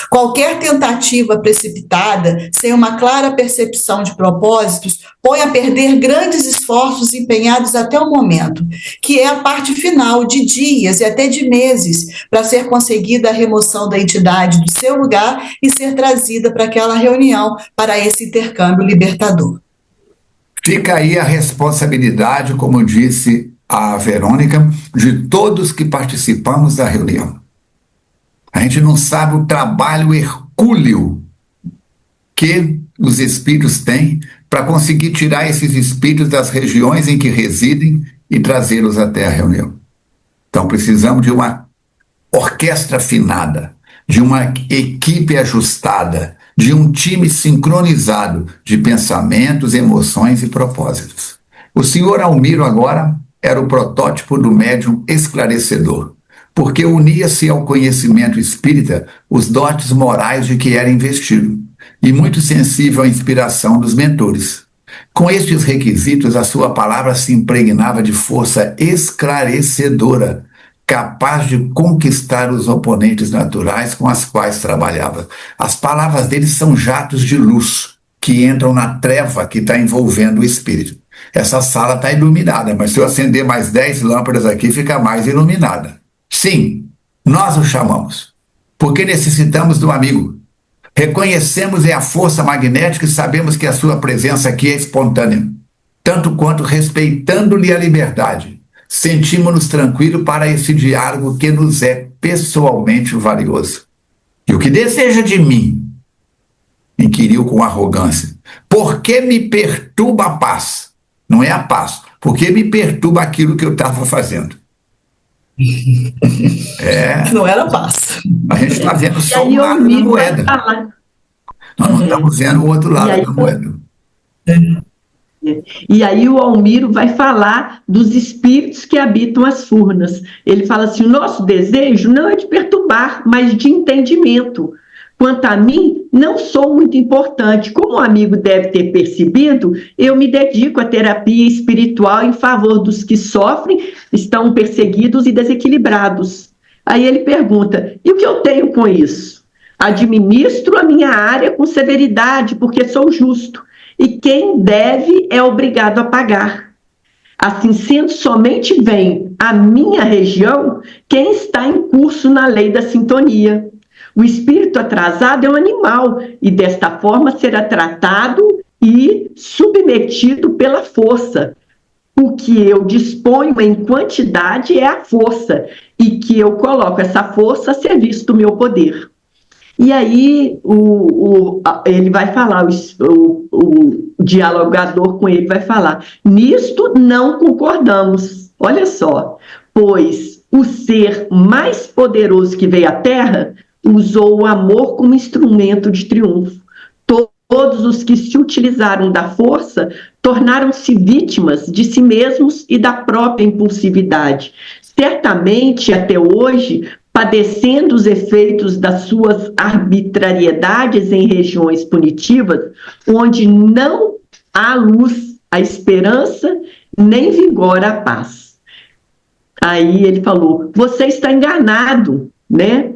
Qualquer tentativa precipitada, sem uma clara percepção de propósitos, põe a perder grandes esforços empenhados até o momento, que é a parte final de dias e até de meses, para ser conseguida a remoção da entidade do seu lugar e ser trazida para aquela reunião, para esse intercâmbio libertador. Fica aí a responsabilidade, como disse a Verônica, de todos que participamos da reunião. A gente não sabe o trabalho hercúleo que os espíritos têm para conseguir tirar esses espíritos das regiões em que residem e trazê-los até a reunião. Então precisamos de uma orquestra afinada de uma equipe ajustada, de um time sincronizado de pensamentos, emoções e propósitos. O senhor Almiro agora era o protótipo do médium esclarecedor, porque unia-se ao conhecimento espírita os dotes morais de que era investido, e muito sensível à inspiração dos mentores. Com estes requisitos, a sua palavra se impregnava de força esclarecedora, capaz de conquistar os oponentes naturais com as quais trabalhava. As palavras dele são jatos de luz que entram na treva que está envolvendo o espírito. Essa sala está iluminada, mas se eu acender mais 10 lâmpadas aqui, fica mais iluminada. Sim, nós o chamamos, porque necessitamos do amigo. Reconhecemos a força magnética e sabemos que a sua presença aqui é espontânea, tanto quanto respeitando-lhe a liberdade. Sentimos-nos tranquilos para esse diálogo que nos é pessoalmente valioso. E o que deseja de mim? Inquiriu com arrogância. Por que me perturba a paz? Não é a paz. Por que me perturba aquilo que eu estava fazendo? Não era paz. A gente está vendo só um lado da moeda. Nós não estamos vendo o outro lado da moeda. E aí o Almiro vai falar dos espíritos que habitam as furnas. Ele fala assim, o nosso desejo não é de perturbar, mas de entendimento. Quanto a mim, não sou muito importante. Como o amigo deve ter percebido, eu me dedico à terapia espiritual em favor dos que sofrem, estão perseguidos e desequilibrados. Aí ele pergunta, e o que eu tenho com isso? Administro a minha área com severidade, porque sou justo. E quem deve é obrigado a pagar. Assim sendo, somente vem à minha região quem está em curso na lei da sintonia. O espírito atrasado é um animal e desta forma será tratado e submetido pela força. O que eu disponho em quantidade é a força e que eu coloco essa força a serviço do meu poder. E aí ele vai falar, o dialogador com ele vai falar, nisto não concordamos, olha só, pois o ser mais poderoso que veio à Terra usou o amor como instrumento de triunfo. Todos os que se utilizaram da força tornaram-se vítimas de si mesmos e da própria impulsividade. Certamente, até hoje, padecendo os efeitos das suas arbitrariedades em regiões punitivas, onde não há luz, a esperança, nem vigora a paz. Aí ele falou, você está enganado, né?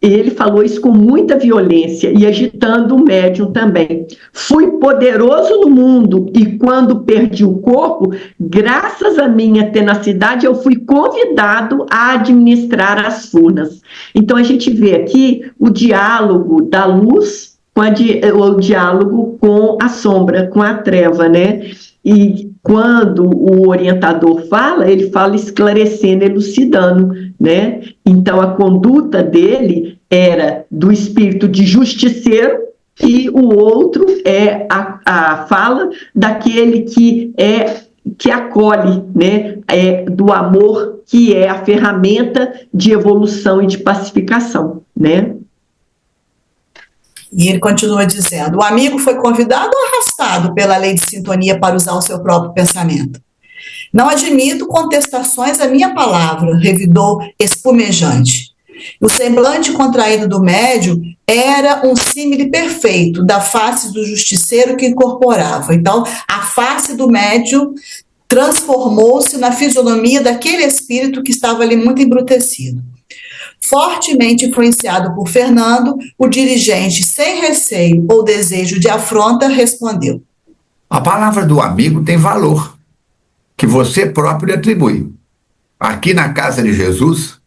Ele falou isso com muita violência e agitando o médium também. Fui poderoso no mundo e quando perdi o corpo, graças à minha tenacidade, eu fui convidado a administrar as furnas. Então a gente vê aqui o diálogo da luz com o diálogo com a sombra, com a treva, né? E quando o orientador fala, ele fala esclarecendo, elucidando, né? Então, a conduta dele era do espírito de justiceiro e o outro é a fala daquele que acolhe, né? Do amor, que é a ferramenta de evolução e de pacificação, né? E ele continua dizendo, o amigo foi convidado ou arrastado pela lei de sintonia para usar o seu próprio pensamento? Não admito contestações à minha palavra, revidou espumejante. O semblante contraído do médium era um símile perfeito da face do justiceiro que incorporava. Então, a face do médium transformou-se na fisionomia daquele espírito que estava ali muito embrutecido. Fortemente influenciado por Fernando, o dirigente, sem receio ou desejo de afronta, respondeu. A palavra do amigo tem valor, que você próprio lhe atribui. Aqui na casa de Jesus,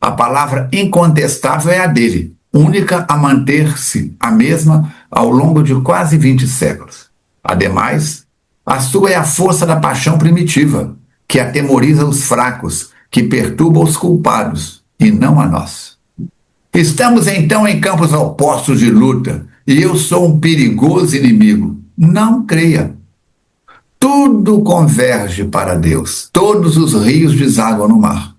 a palavra incontestável é a dele, única a manter-se a mesma ao longo de quase 20 séculos. Ademais, a sua é a força da paixão primitiva, que atemoriza os fracos, que perturba os culpados, e não a nós. Estamos então em campos opostos de luta, e eu sou um perigoso inimigo. Não creia. Tudo converge para Deus. Todos os rios desaguam no mar.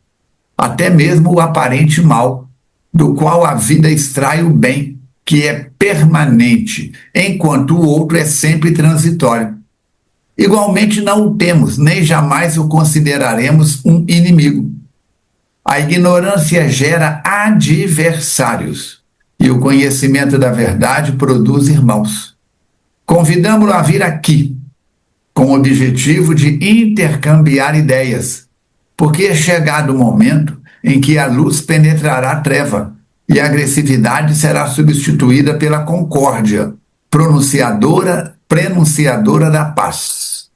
Até mesmo o aparente mal. do qual a vida extrai o bem, que é permanente, enquanto o outro é sempre transitório. Igualmente não o temos, nem jamais o consideraremos um inimigo. A ignorância gera adversários, e o conhecimento da verdade produz irmãos. Convidamo-lo a vir aqui, com o objetivo de intercambiar ideias, porque é chegado o momento em que a luz penetrará a treva e a agressividade será substituída pela concórdia, prenunciadora da paz.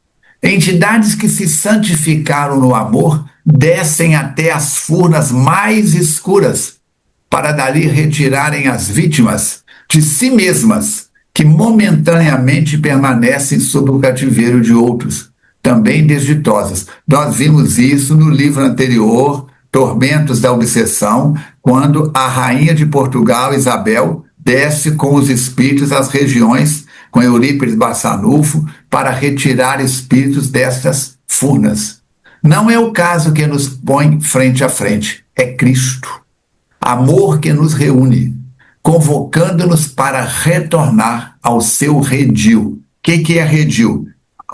Entidades que se santificaram no amor descem até as furnas mais escuras para dali retirarem as vítimas de si mesmas, que momentaneamente permanecem sob o cativeiro de outros, também desditosas. Nós vimos isso no livro anterior, Tormentos da Obsessão, quando a rainha de Portugal, Isabel, desce com os espíritos às regiões, com Eurípides Barçanufo, para retirar espíritos destas furnas. Não é o caso que nos põe frente a frente, é Cristo. Amor que nos reúne, convocando-nos para retornar ao seu redil. O que é redil?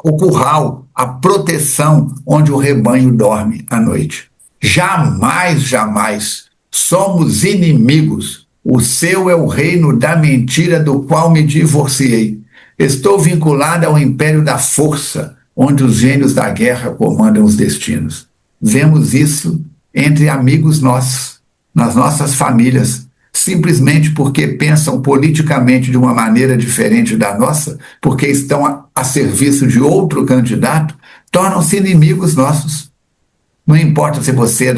O curral, a proteção onde o rebanho dorme à noite. Jamais, jamais somos inimigos. O seu é o reino da mentira do qual me divorciei. Estou vinculado ao império da força, onde os gênios da guerra comandam os destinos. Vemos isso entre amigos nossos, nas nossas famílias, simplesmente porque pensam politicamente de uma maneira diferente da nossa, porque estão a serviço de outro candidato, tornam-se inimigos nossos. Não importa se você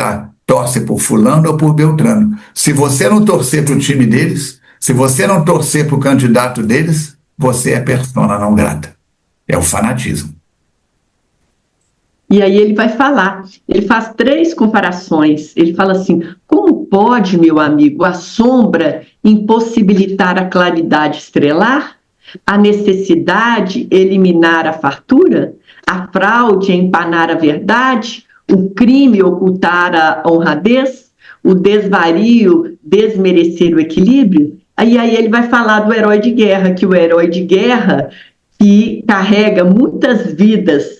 torce por fulano ou por Beltrano. Se você não torcer para o time deles, se você não torcer para o candidato deles, você é persona não grata. É o fanatismo. E aí ele vai falar, ele faz 3 comparações. Ele fala assim: como pode, meu amigo, a sombra impossibilitar a claridade estrelar? A necessidade eliminar a fartura? A fraude empanar a verdade? O crime ocultar a honradez? O desvario desmerecer o equilíbrio? Aí ele vai falar do herói de guerra, que o herói de guerra que carrega muitas vidas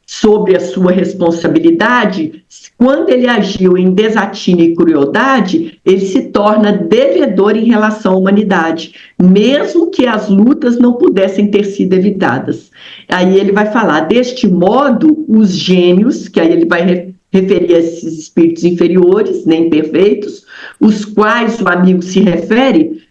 sobre a sua responsabilidade, quando ele agiu em desatino e crueldade, ele se torna devedor em relação à humanidade, mesmo que as lutas não pudessem ter sido evitadas. Aí ele vai falar, deste modo, os gênios, que aí ele vai referir a esses espíritos inferiores, nem perfeitos, os quais o amigo se refere,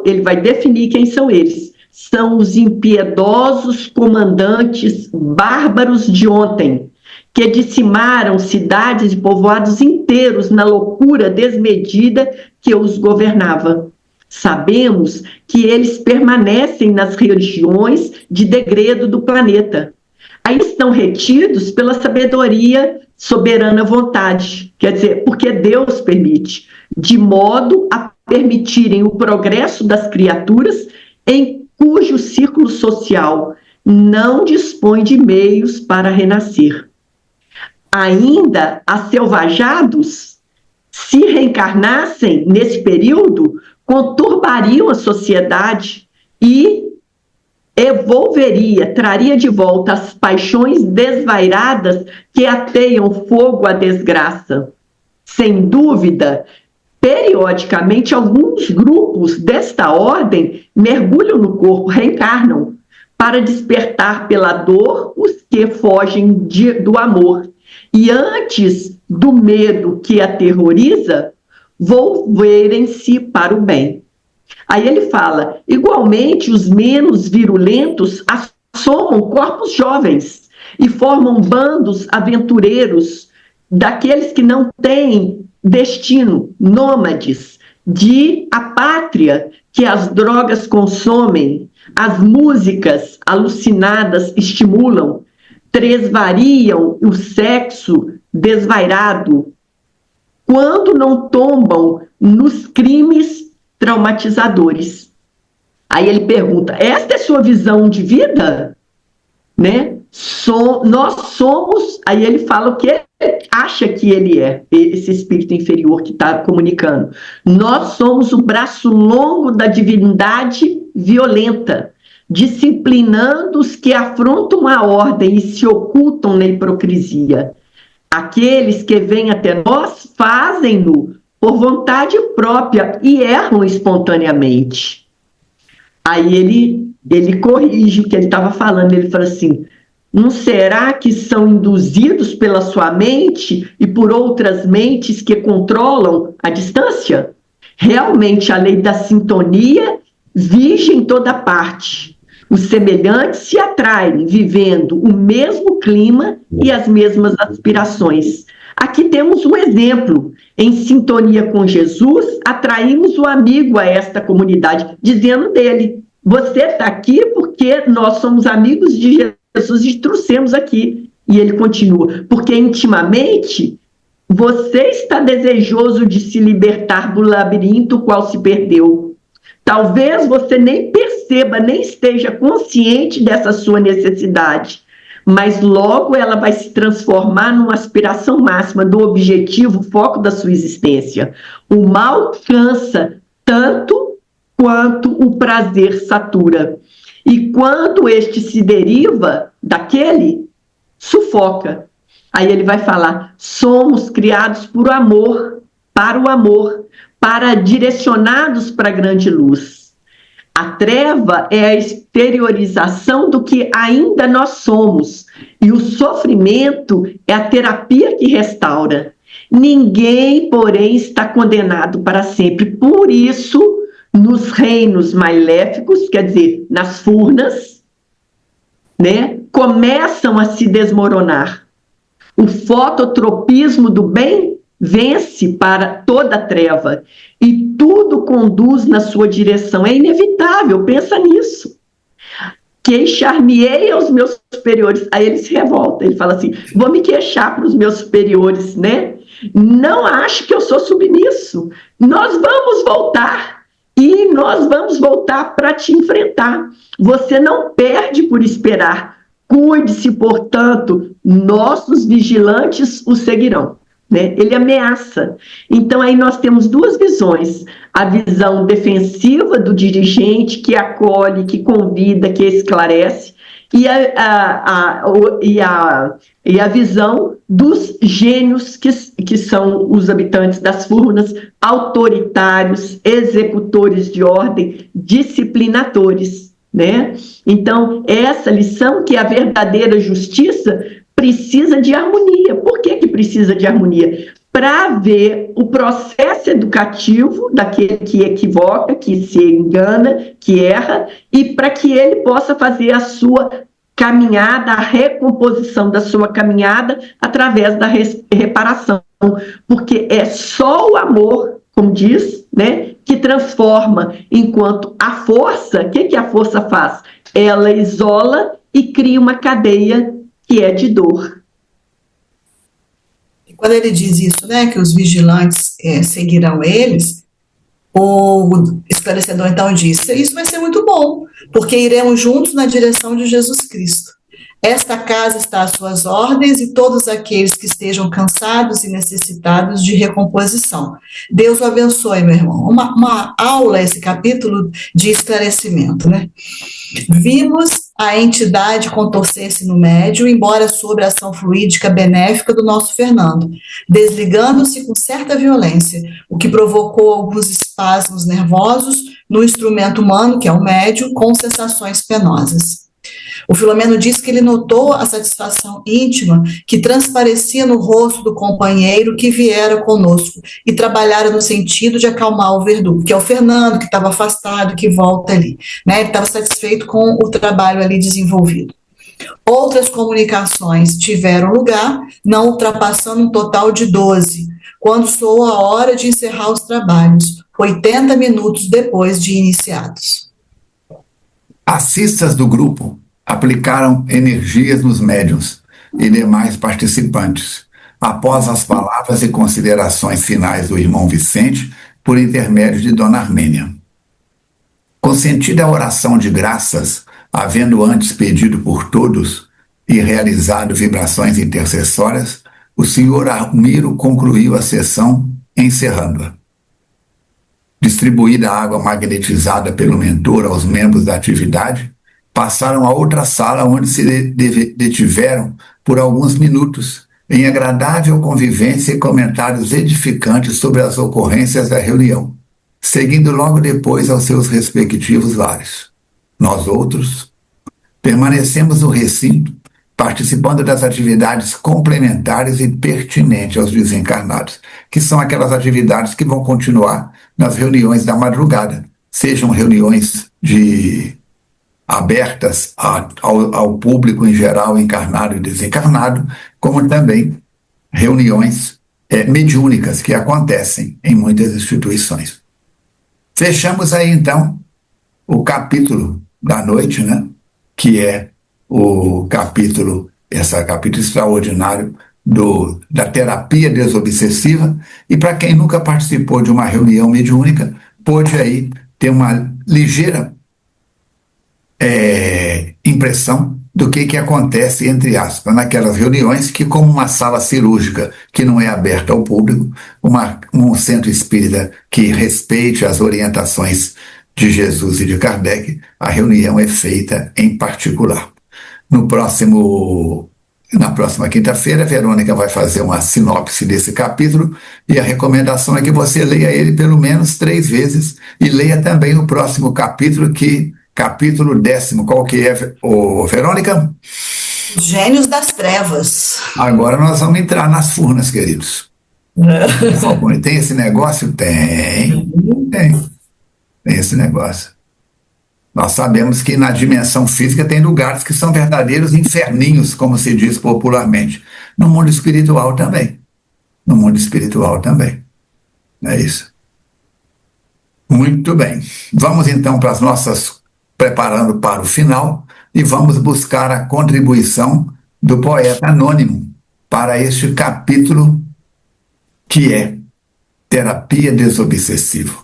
ele vai definir quem são eles. São os impiedosos comandantes bárbaros de ontem, que dizimaram cidades e povoados inteiros na loucura desmedida que os governava. Sabemos que eles permanecem nas regiões de degredo do planeta. Aí estão retidos pela sabedoria soberana vontade, quer dizer, porque Deus permite, de modo a permitirem o progresso das criaturas em cujo círculo social não dispõe de meios para renascer. Ainda asselvajados, se reencarnassem nesse período, conturbariam a sociedade e traria de volta as paixões desvairadas que ateiam fogo à desgraça. Sem dúvida, periodicamente, alguns grupos desta ordem mergulham no corpo, reencarnam, para despertar pela dor os que fogem do amor. E antes do medo que aterroriza, volverem-se para o bem. Aí ele fala, igualmente os menos virulentos assomam corpos jovens e formam bandos aventureiros daqueles que não têm destino, nômades, de a pátria que as drogas consomem, as músicas alucinadas estimulam, tresvariam o sexo desvairado, quando não tombam nos crimes traumatizadores. Aí ele pergunta, esta é sua visão de vida? Né? Nós somos, aí ele fala o que acha que ele é, esse espírito inferior que está comunicando. Nós somos o braço longo da divindade violenta, disciplinando os que afrontam a ordem e se ocultam na hipocrisia. Aqueles que vêm até nós fazem-no por vontade própria e erram espontaneamente. Aí ele corrige o que ele estava falando, ele fala assim: não será que são induzidos pela sua mente e por outras mentes que controlam a distância? Realmente a lei da sintonia vige em toda parte. Os semelhantes se atraem, vivendo o mesmo clima e as mesmas aspirações. Aqui temos um exemplo. Em sintonia com Jesus, atraímos o amigo a esta comunidade, dizendo dele: você está aqui porque nós somos amigos de Jesus e trouxemos aqui. E ele continua: porque intimamente você está desejoso de se libertar do labirinto qual se perdeu. Talvez você nem perceba, nem esteja consciente dessa sua necessidade, mas logo ela vai se transformar numa aspiração máxima do objetivo, foco da sua existência. O mal cansa tanto quanto o prazer satura. E quando este se deriva daquele, sufoca. Aí ele vai falar: somos criados por amor, para direcionados para a grande luz. A treva é a exteriorização do que ainda nós somos, e o sofrimento é a terapia que restaura. Ninguém, porém, está condenado para sempre. Por isso, nos reinos maléficos, quer dizer, nas furnas, né, começam a se desmoronar. O fototropismo do bem vence para toda a treva e tudo conduz na sua direção. É inevitável, pensa nisso. Queixar-me-ei aos meus superiores. Aí ele se revolta, ele fala assim: vou me queixar para os meus superiores, né? Não acho que eu sou submisso. Nós vamos voltar e nós vamos voltar para te enfrentar. Você não perde por esperar. Cuide-se, portanto, nossos vigilantes o seguirão. Né? Ele ameaça. Então aí nós temos duas visões: a visão defensiva do dirigente, que acolhe, que convida, que esclarece, e a visão dos gênios, que são os habitantes das furnas, autoritários, executores de ordem, disciplinadores, né? Então essa lição, que a verdadeira justiça precisa de harmonia. Por que precisa de harmonia? Para ver o processo educativo daquele que equivoca, que se engana, que erra, e para que ele possa fazer a sua caminhada, a recomposição da sua caminhada através da reparação. Porque é só o amor, como diz, né, que transforma, enquanto a força, o que a força faz? Ela isola e cria uma cadeia que é de dor. E quando ele diz isso, né, que os vigilantes seguirão eles, o esclarecedor então diz: isso vai ser muito bom, porque iremos juntos na direção de Jesus Cristo. Esta casa está às suas ordens e todos aqueles que estejam cansados e necessitados de recomposição. Deus o abençoe, meu irmão. Uma aula, esse capítulo de esclarecimento, né? Vimos a entidade contorcer-se no médio, embora sobre a ação fluídica benéfica do nosso Fernando, desligando-se com certa violência, o que provocou alguns espasmos nervosos no instrumento humano, que é o médio, com sensações penosas. O Filomeno diz que ele notou a satisfação íntima que transparecia no rosto do companheiro que viera conosco e trabalhara no sentido de acalmar o verdugo, que é o Fernando, que estava afastado, que volta ali, né? Ele estava satisfeito com o trabalho ali desenvolvido. Outras comunicações tiveram lugar, não ultrapassando um total de 12, quando soou a hora de encerrar os trabalhos, 80 minutos depois de iniciados. Assistas do grupo aplicaram energias nos médiuns e demais participantes, após as palavras e considerações finais do irmão Vicente, por intermédio de Dona Armênia. Consentida a oração de graças, havendo antes pedido por todos e realizado vibrações intercessórias, o senhor Armiro concluiu a sessão encerrando-a. Distribuída a água magnetizada pelo mentor aos membros da atividade, passaram a outra sala onde se detiveram por alguns minutos em agradável convivência e comentários edificantes sobre as ocorrências da reunião, seguindo logo depois aos seus respectivos lares. Nós outros permanecemos no recinto, participando das atividades complementares e pertinentes aos desencarnados, que são aquelas atividades que vão continuar nas reuniões da madrugada, sejam reuniões abertas ao público em geral, encarnado e desencarnado, como também reuniões mediúnicas que acontecem em muitas instituições. Fechamos aí, então, o capítulo da noite, né? Que é o capítulo extraordinário da terapia desobsessiva, e para quem nunca participou de uma reunião mediúnica, pôde aí ter uma ligeira impressão do que acontece, entre aspas, naquelas reuniões que, como uma sala cirúrgica que não é aberta ao público, um centro espírita que respeite as orientações de Jesus e de Kardec, a reunião é feita em particular. Na próxima quinta-feira, a Verônica vai fazer uma sinopse desse capítulo, e a recomendação é que você leia ele pelo menos 3 vezes e leia também o próximo capítulo, capítulo 10º, qual que é, Verônica? Os Gênios das Trevas. Agora nós vamos entrar nas furnas, queridos. Tem esse negócio? Tem esse negócio. Nós sabemos que na dimensão física tem lugares que são verdadeiros inferninhos, como se diz popularmente. No mundo espiritual também. Não é isso? Muito bem. Vamos então para as nossas, preparando para o final, e vamos buscar a contribuição do poeta anônimo para este capítulo, que é Terapia Desobsessiva.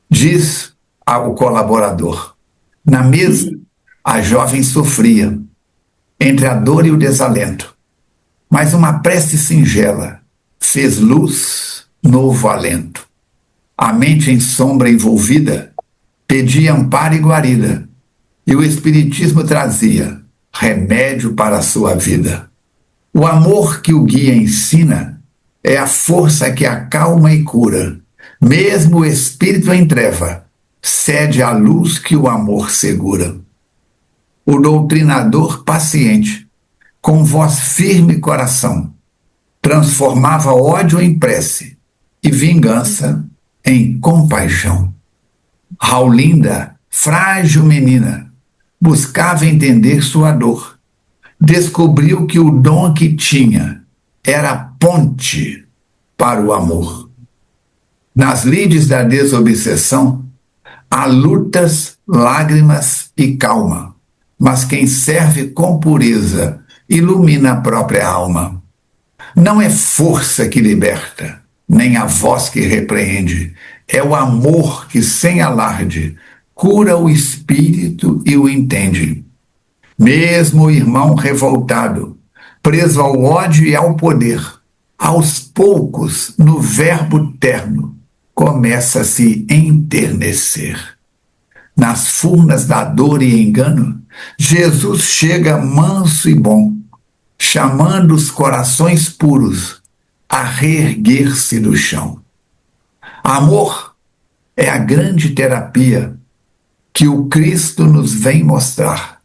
Diz ao colaborador: na mesa, a jovem sofria, entre a dor e o desalento, mas uma prece singela fez luz, novo alento. A mente em sombra envolvida pedia amparo e guarida, e o Espiritismo trazia remédio para a sua vida. O amor que o guia ensina é a força que acalma e cura. Mesmo o espírito em treva cede à luz que o amor segura. O doutrinador paciente, com voz firme e coração, transformava ódio em prece e vingança em compaixão. Raulinda, frágil menina, buscava entender sua dor. Descobriu que o dom que tinha era a ponte para o amor. Nas lides da desobsessão, há lutas, lágrimas e calma, mas quem serve com pureza ilumina a própria alma. Não é força que liberta, nem a voz que repreende, é o amor que, sem alarde, cura o espírito e o entende. Mesmo o irmão revoltado, preso ao ódio e ao poder, aos poucos, no verbo terno, começa a se enternecer. Nas furnas da dor e engano, Jesus chega manso e bom, chamando os corações puros a reerguer-se do chão. Amor é a grande terapia que o Cristo nos vem mostrar.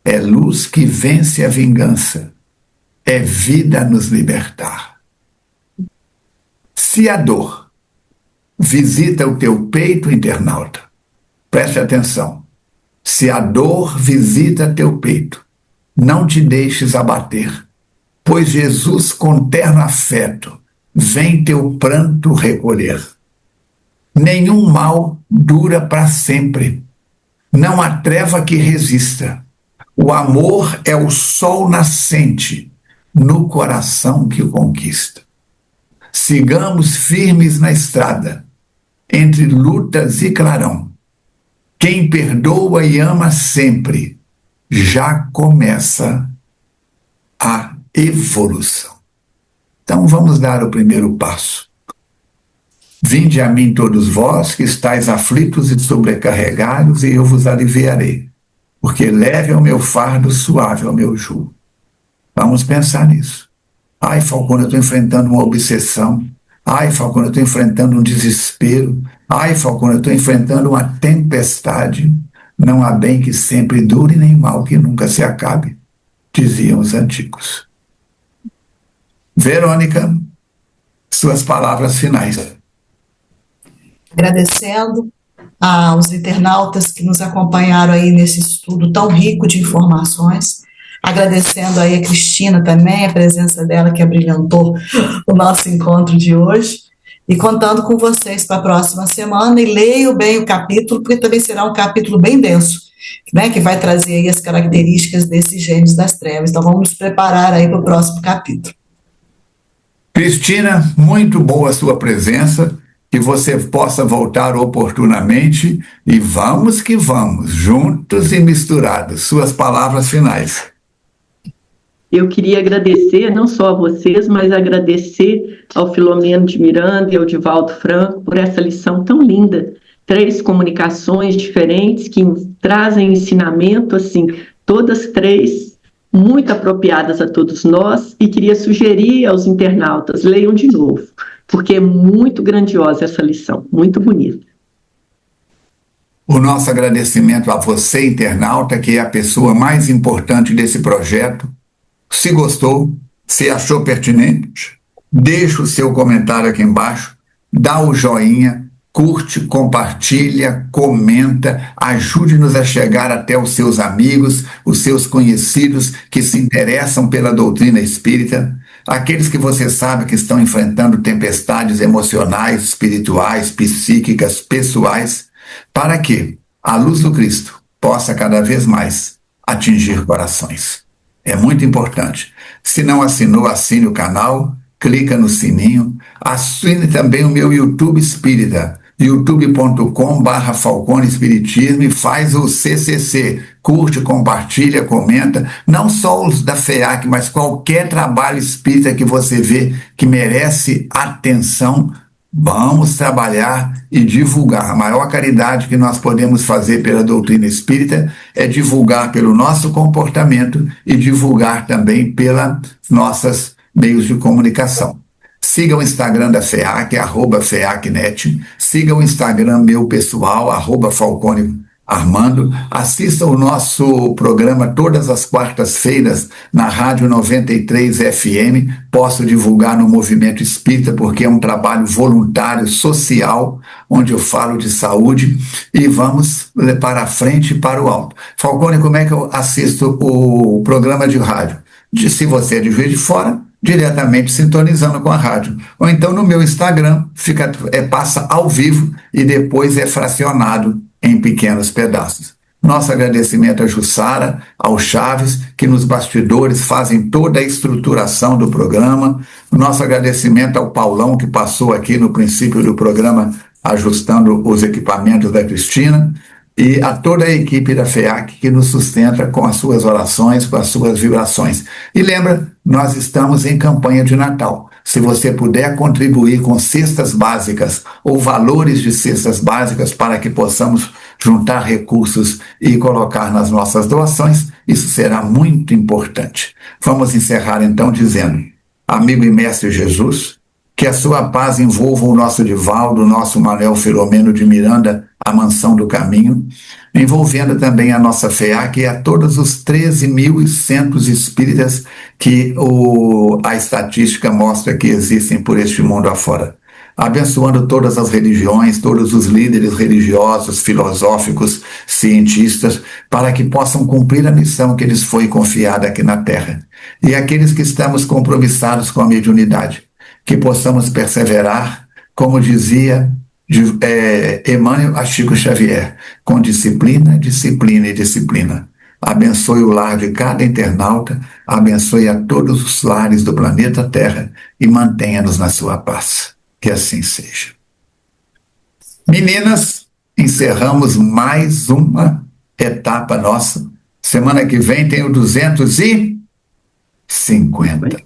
É luz que vence a vingança, é vida a nos libertar. Se a dor visita o teu peito, internauta, preste atenção. Se a dor visita teu peito, não te deixes abater, pois Jesus, com terno afeto, vem teu pranto recolher. Nenhum mal dura para sempre. Não há treva que resista. O amor é o sol nascente no coração que o conquista. Sigamos firmes na estrada, entre lutas e clarão. Quem perdoa e ama sempre, já começa a evolução. Então vamos dar o primeiro passo. Vinde a mim todos vós que estáis aflitos e sobrecarregados, e eu vos aliviarei, porque leve é o meu fardo, suave é o meu jugo. Vamos pensar nisso. Ai, Falcone, eu estou enfrentando uma obsessão. Ai, Falcone, eu estou enfrentando um desespero. Ai, Falcone, eu estou enfrentando uma tempestade. Não há bem que sempre dure, nem mal que nunca se acabe, diziam os antigos. Verônica, suas palavras finais. Agradecendo aos internautas que nos acompanharam aí nesse estudo tão rico de informações, agradecendo aí a Cristina também, a presença dela que abrilhantou o nosso encontro de hoje, e contando com vocês para a próxima semana, e leio bem o capítulo, porque também será um capítulo bem denso, né, que vai trazer aí as características desses gênios das trevas. Então vamos nos preparar aí para o próximo capítulo. Cristina, muito boa a sua presença, que você possa voltar oportunamente, e vamos que vamos, juntos e misturados. Suas palavras finais. Eu queria agradecer, não só a vocês, mas agradecer ao Filomeno de Miranda e ao Divaldo Franco por essa lição tão linda. 3 comunicações diferentes que trazem ensinamento, assim, todas 3 muito apropriadas a todos nós, e queria sugerir aos internautas, leiam de novo, porque é muito grandiosa essa lição, muito bonita. O nosso agradecimento a você, internauta, que é a pessoa mais importante desse projeto. Se gostou, se achou pertinente, deixa o seu comentário aqui embaixo, dá o joinha, curte, compartilha, comenta, ajude-nos a chegar até os seus amigos, os seus conhecidos que se interessam pela doutrina espírita, aqueles que você sabe que estão enfrentando tempestades emocionais, espirituais, psíquicas, pessoais, para que a luz do Cristo possa cada vez mais atingir corações. É muito importante. Se não assinou, assine o canal, clica no sininho, assine também o meu YouTube Espírita, youtube.com/Falcone Espiritismo, e faz o CCC, curte, compartilha, comenta, não só os da FEAC, mas qualquer trabalho espírita que você vê que merece atenção. Vamos trabalhar e divulgar. A maior caridade que nós podemos fazer pela doutrina espírita é divulgar pelo nosso comportamento e divulgar também pelos nossos meios de comunicação. Siga o Instagram da FEAC, @FEACnet. Siga o Instagram meu pessoal, @Falcone Armando. Assista o nosso programa todas as quartas-feiras na Rádio 93 FM. Posso divulgar no Movimento Espírita, porque é um trabalho voluntário, social, onde eu falo de saúde, e vamos para a frente e para o alto. Falcone, como é que eu assisto o programa de rádio? Se você é de Juiz de Fora, diretamente sintonizando com a rádio. Ou então no meu Instagram, passa ao vivo e depois é fracionado em pequenos pedaços. Nosso agradecimento a Jussara, ao Chaves, que nos bastidores fazem toda a estruturação do programa. Nosso agradecimento ao Paulão, que passou aqui no princípio do programa ajustando os equipamentos da Cristina, e a toda a equipe da FEAC que nos sustenta com as suas orações, com as suas vibrações. E lembra, nós estamos em campanha de Natal. Se você puder contribuir com cestas básicas ou valores de cestas básicas para que possamos juntar recursos e colocar nas nossas doações, isso será muito importante. Vamos encerrar então dizendo: amigo e mestre Jesus, que a sua paz envolva o nosso Divaldo, o nosso Manuel Filomeno de Miranda, a Mansão do Caminho, envolvendo também a nossa FEAC e a todos os 13.100 espíritas que a estatística mostra que existem por este mundo afora. Abençoando todas as religiões, todos os líderes religiosos, filosóficos, cientistas, para que possam cumprir a missão que lhes foi confiada aqui na Terra. E aqueles que estamos compromissados com a mediunidade, que possamos perseverar, como dizia Emmanuel a Chico Xavier, com disciplina, disciplina e disciplina. Abençoe o lar de cada internauta, abençoe a todos os lares do planeta Terra e mantenha-nos na sua paz. Que assim seja. Meninas, encerramos mais uma etapa nossa. Semana que vem tem o 250.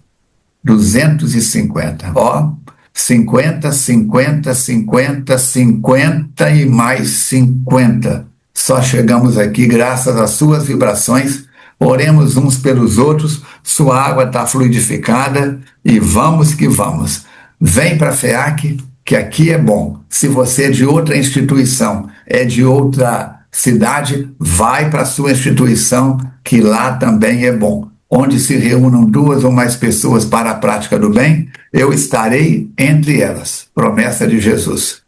250. Ó, 50, 50, 50, 50 e mais 50. Só chegamos aqui graças às suas vibrações. Oremos uns pelos outros. Sua água está fluidificada e vamos que vamos. Vem para a FEAC, que aqui é bom. Se você é de outra instituição, é de outra cidade, vai para a sua instituição, que lá também é bom. Onde se reúnam 2 ou mais pessoas para a prática do bem, eu estarei entre elas. Promessa de Jesus.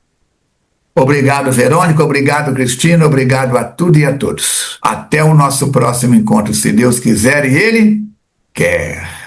Obrigado, Verônica, obrigado, Cristina, obrigado a tudo e a todos. Até o nosso próximo encontro, se Deus quiser e Ele quer.